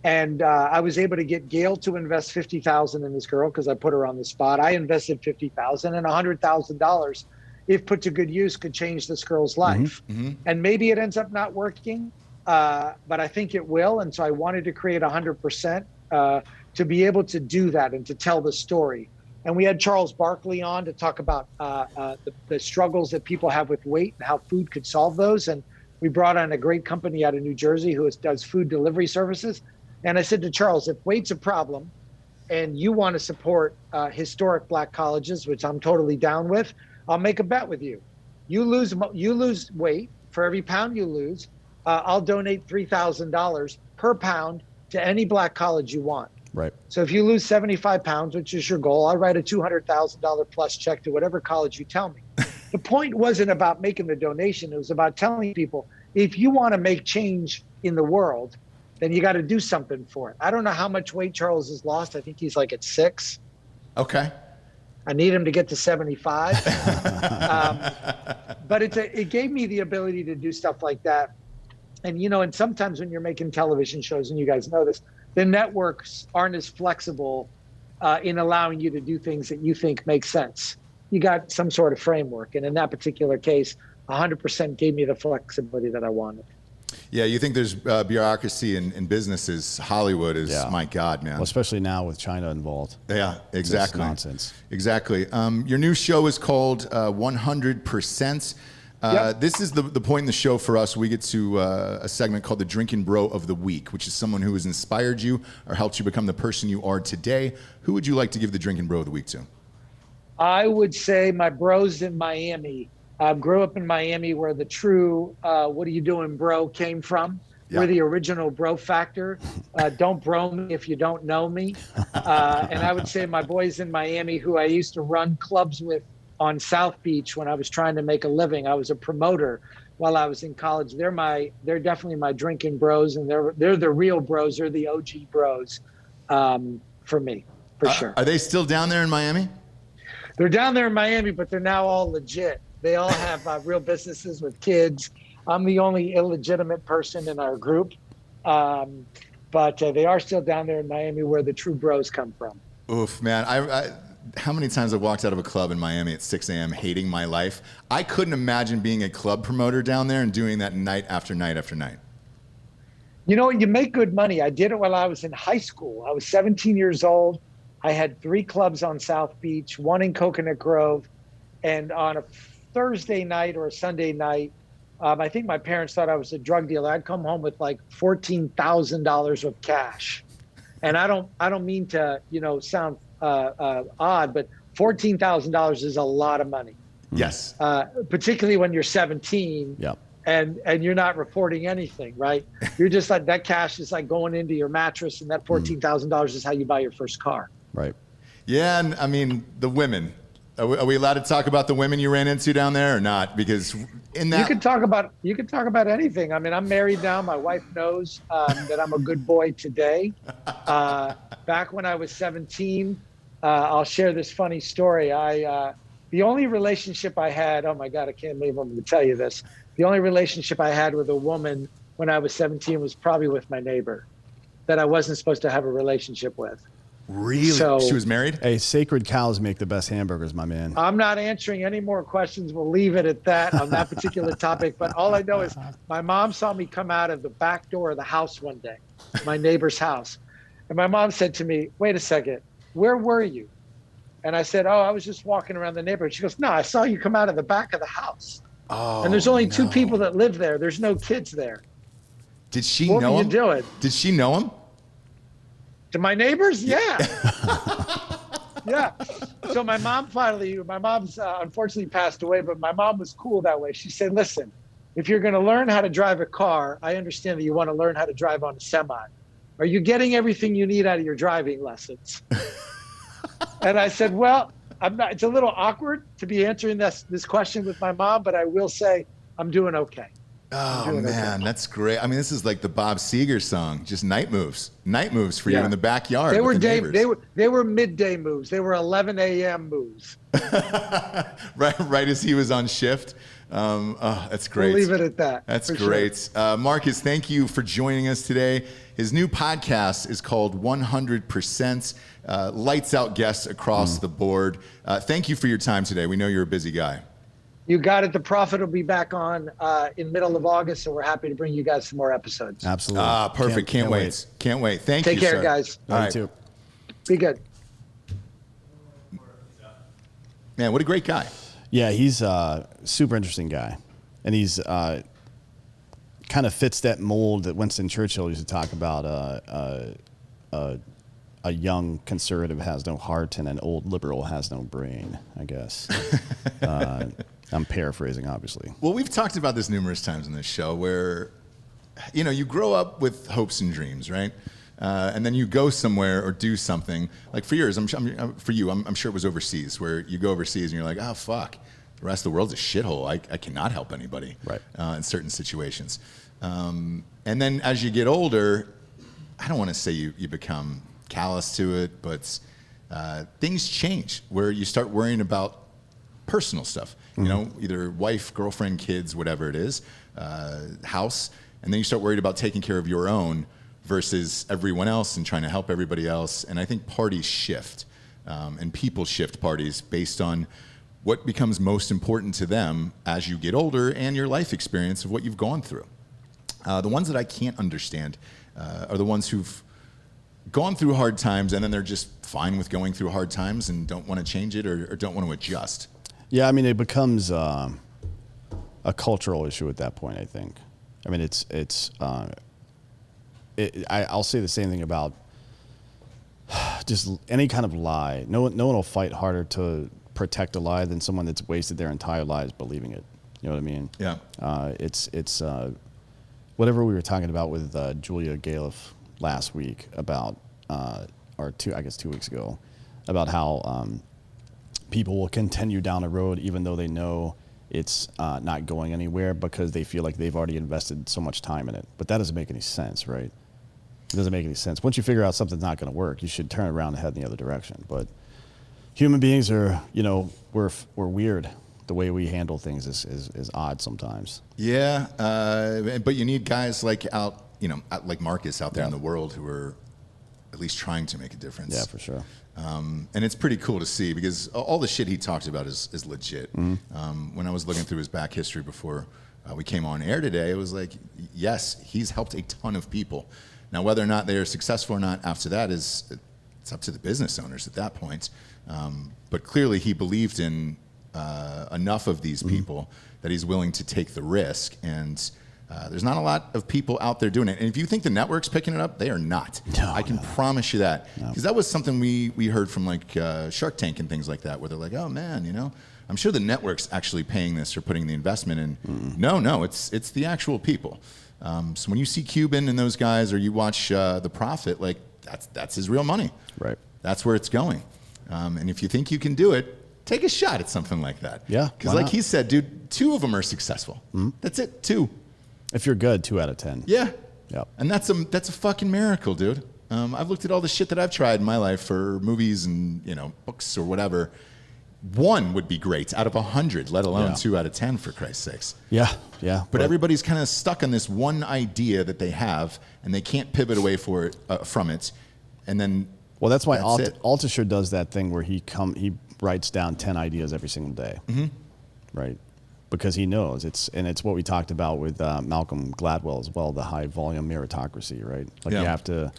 And I was able to get Gail to invest $50,000 in this girl because I put her on the spot. I invested $50,000, and $100,000, if put to good use, could change this girl's life. And maybe it ends up not working, but I think it will. And so I wanted to create 100% to be able to do that and to tell the story. And we had Charles Barkley on to talk about the struggles that people have with weight and how food could solve those. And we brought on a great company out of New Jersey who does food delivery services. And I said to Charles, if weight's a problem and you want to support historic black colleges, which I'm totally down with, I'll make a bet with you. You lose weight for every pound you lose. I'll donate $3,000 per pound to any black college you want. Right. So if you lose 75 pounds, which is your goal, I'll write a $200,000 plus check to whatever college you tell me. The point wasn't about making the donation. It was about telling people, if you want to make change in the world, then you got to do something for it. I don't know how much weight Charles has lost. I think he's like at 6. Okay. I need him to get to 75. But it gave me the ability to do stuff like that. And, you know, and sometimes when you're making television shows, and you guys know this, the networks aren't as flexible in allowing you to do things that you think make sense. You got some sort of framework. And in that particular case, 100% gave me the flexibility that I wanted. Yeah, you think there's bureaucracy in businesses. Hollywood is, my God, man. Well, especially now with China involved. Yeah, exactly. It's nonsense. Exactly. Your new show is called 100%. Yep. This is the point in the show for us. We get to a segment called the Drinkin' Bro of the Week, which is someone who has inspired you or helped you become the person you are today. Who would you like to give the Drinkin' Bro of the Week to? I would say my bros in Miami. Grew up in Miami where the true what are you doing, bro, came from. Yeah. We're the original bro factor. Don't bro me if you don't know me. And I would say my boys in Miami who I used to run clubs with on South Beach when I was trying to make a living. I was a promoter while I was in college. They're definitely my drinking bros, and they're the real bros. They're the OG bros for me, for sure. Are they still down there in Miami? They're down there in Miami, but they're now all legit. They all have real businesses with kids. I'm the only illegitimate person in our group. But they are still down there in Miami where the true bros come from. Oof, man. How many times I've walked out of a club in Miami at 6 a.m. hating my life. I couldn't imagine being a club promoter down there and doing that night after night after night. You know, you make good money. I did it while I was in high school. I was 17 years old. I had 3 clubs on South Beach, 1 in Coconut Grove. And on a Thursday night or a Sunday night, I think my parents thought I was a drug dealer. I'd come home with like $14,000 of cash. And I don't mean to, sound odd, but $14,000 is a lot of money. Yes. Particularly when you're 17. Yep. and you're not reporting anything, right? You're just like, that cash is like going into your mattress, and that $14,000 is how you buy your first car. Right. Yeah, and I mean, the women. Are we allowed to talk about the women you ran into down there or not? Because in that... You can talk about anything. I mean, I'm married now. My wife knows that I'm a good boy today. Back when I was 17, I'll share this funny story. The only relationship I had, oh my God, I can't believe I'm going to tell you this. The only relationship I had with a woman when I was 17 was probably with my neighbor that I wasn't supposed to have a relationship with. Really? So, she was married? Hey, sacred cows make the best hamburgers, my man. I'm not answering any more questions. We'll leave it at that on that particular topic. But all I know is my mom saw me come out of the back door of the house one day, my neighbor's house. And my mom said to me, wait a second, where were you? And I said, oh, I was just walking around the neighborhood. She goes, no, I saw you come out of the back of the house. Oh, and there's only two people that live there. There's no kids there. Did she know him? What were you doing? Did she know him? To my neighbors? Yeah. Yeah. So my mom's unfortunately passed away, but my mom was cool that way. She said, listen, if you're going to learn how to drive a car, I understand that you want to learn how to drive on a semi. Are you getting everything you need out of your driving lessons? And I said, well, I'm not. It's a little awkward to be answering this question with my mom, but I will say I'm doing okay. Oh, man, that's great. I mean, this is like the Bob Seger song, just night moves. Night moves for you in the backyard. They were midday moves. They were 11 a.m. moves. right as he was on shift. That's great. We'll leave it at that. That's great. Sure. Marcus, thank you for joining us today. His new podcast is called 100%. Lights out guests across the board. Thank you for your time today. We know you're a busy guy. You got it. The Prophet will be back on in middle of August, so we're happy to bring you guys some more episodes. Absolutely. Perfect. Can't wait. Can't wait. Thank you, Take care, sir. guys. All right. Too. Be good. Man, what a great guy. Yeah, he's a super interesting guy. And he's kind of fits that mold that Winston Churchill used to talk about. A young conservative has no heart and an old liberal has no brain, I guess. I'm paraphrasing, obviously. Well, we've talked about this numerous times in this show where, you grow up with hopes and dreams, right? And then you go somewhere or do something. Like for yours, I'm sure it was overseas, where you go overseas and you're like, oh, fuck. The rest of the world's a shithole. I cannot help anybody in certain situations. And then as you get older, I don't want to say you become callous to it, but things change where you start worrying about personal stuff, either wife, girlfriend, kids, whatever it is, house. And then you start worried about taking care of your own versus everyone else and trying to help everybody else. And I think parties shift and people shift parties based on what becomes most important to them as you get older and your life experience of what you've gone through. The ones that I can't understand are the ones who've gone through hard times and then they're just fine with going through hard times and don't want to change it or don't want to adjust. Yeah, I mean, it becomes a cultural issue at that point, I think. I mean, I'll say the same thing about just any kind of lie. No one will fight harder to protect a lie than someone that's wasted their entire lives believing it. You know what I mean? Yeah. It's whatever we were talking about with Julia Galiff last week about, or 2 weeks ago, about how people will continue down a road even though they know it's not going anywhere because they feel like they've already invested so much time in it. But that doesn't make any sense, right? It doesn't make any sense. Once you figure out something's not going to work, you should turn around and head in the other direction. But human beings are, we're weird. The way we handle things is odd sometimes. Yeah, but you need guys like like Marcus out there in the world who are at least trying to make a difference. Yeah, for sure. And it's pretty cool to see because all the shit he talked about is legit. Mm-hmm. When I was looking through his back history before we came on air today, it was like, yes, he's helped a ton of people. Now, whether or not they are successful or not after that it's up to the business owners at that point. But clearly he believed in enough of these people that he's willing to take the risk. And There's not a lot of people out there doing it. And if you think the network's picking it up, they are not. I can promise you that. Because that was something we heard from like Shark Tank and things like that, where they're like, oh man, I'm sure the network's actually paying this or putting the investment in. No, it's the actual people. So when you see Cuban and those guys, or you watch The Prophet, like that's his real money. Right. That's where it's going. And if you think you can do it, take a shot at something like that. Yeah. Because like he said, dude, 2 of them are successful. That's it, 2. If you're good, 2 out of 10. Yeah. Yep. And that's a fucking miracle, dude. I've looked at all the shit that I've tried in my life for movies and books or whatever. 1 would be great out of 100, let alone 2 out of 10, for Christ's sakes. Yeah. But everybody's kind of stuck on this one idea that they have, and they can't pivot away from it. And then that's why it. Altucher does that thing where he writes down 10 ideas every single day. Right. Because he knows it's what we talked about with Malcolm Gladwell as well, the high volume meritocracy, right? Like you have to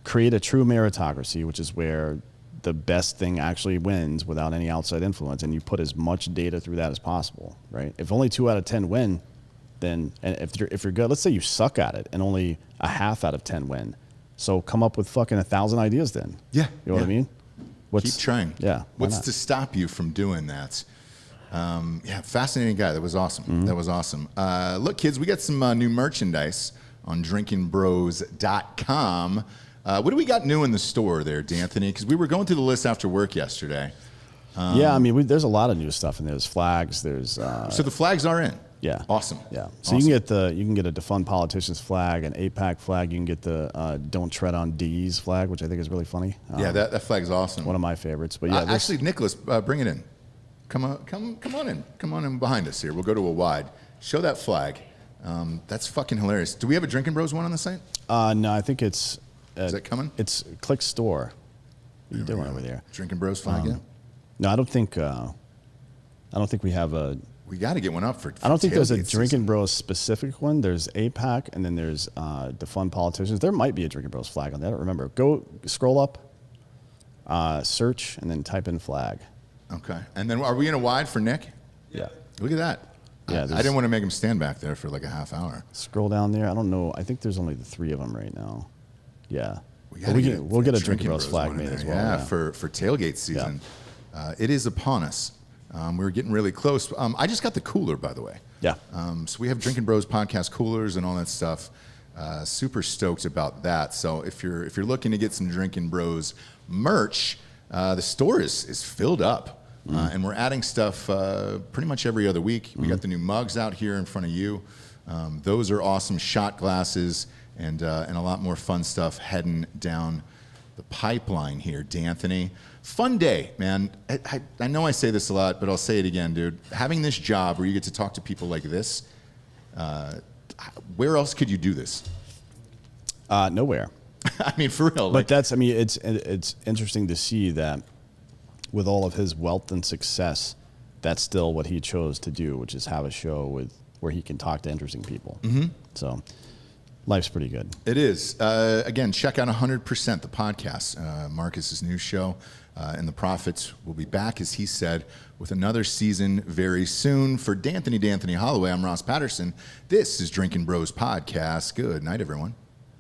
create a true meritocracy, which is where the best thing actually wins without any outside influence, and you put as much data through that as possible, right? If only 2 out of 10 win, then and if you're good, let's say you suck at it and only a half out of 10 win, so come up with fucking 1,000 ideas then. Yeah, you know what I mean? Keep trying. Yeah. What's to stop you from doing that? Fascinating guy. That was awesome. That was awesome. Look, kids, we got some new merchandise on drinkinbros.com. What do we got new in the store there, D'Anthony? Because we were going through the list after work yesterday. There's a lot of new stuff in there. There's flags. There's so the flags are in. Yeah. Awesome. Yeah. So awesome. you can get a defund politicians flag, an APAC flag. You can get the don't tread on D's flag, which I think is really funny. That flag's awesome. One of my favorites. But yeah, actually, Nicholas, bring it in. Come on in. Come on in behind us here. We'll go to a wide. Show that flag. That's fucking hilarious. Do we have a Drinkin' Bros one on the site? No, I think it's. Is that coming? It's Click Store. What are you doing over there? Drinkin' Bros flag yet? No, I don't think we have a. We got to get one up for I don't think there's a tailgate Drinkin' season. Bros specific one. There's APAC, and then there's defund politicians. There might be a Drinkin' Bros flag on there. I don't remember. Go scroll up, search, and then type in flag. Okay. And then are we in a wide for Nick? Yeah. Look at that. Yeah, I didn't want to make him stand back there for like a half hour. Scroll down there. I don't know. I think there's only the 3 of them right now. Yeah. We'll get a Drinkin' Bros flag made as well. Yeah, for tailgate season. Yeah. It is upon us. We're getting really close. I just got the cooler, by the way. Yeah. So we have Drinkin' Bros podcast coolers and all that stuff. Super stoked about that. So if you're looking to get some Drinkin' Bros merch, the store is filled up. And we're adding stuff pretty much every other week. We got the new mugs out here in front of you. Those are awesome. Shot glasses and a lot more fun stuff heading down the pipeline here, D'Anthony. Fun day, man. I know I say this a lot, but I'll say it again, dude. Having this job where you get to talk to people like this, where else could you do this? Nowhere. I mean, for real. But it's interesting to see that with all of his wealth and success, that's still what he chose to do, which is have a show where he can talk to interesting people. So life's pretty good. It is. Again, check out 100% the podcast, Marcus's new show. And the Prophets will be back, as he said, with another season very soon. For D'Anthony Holloway, I'm Ross Patterson. This is Drinkin' Bros Podcast. Good night, everyone.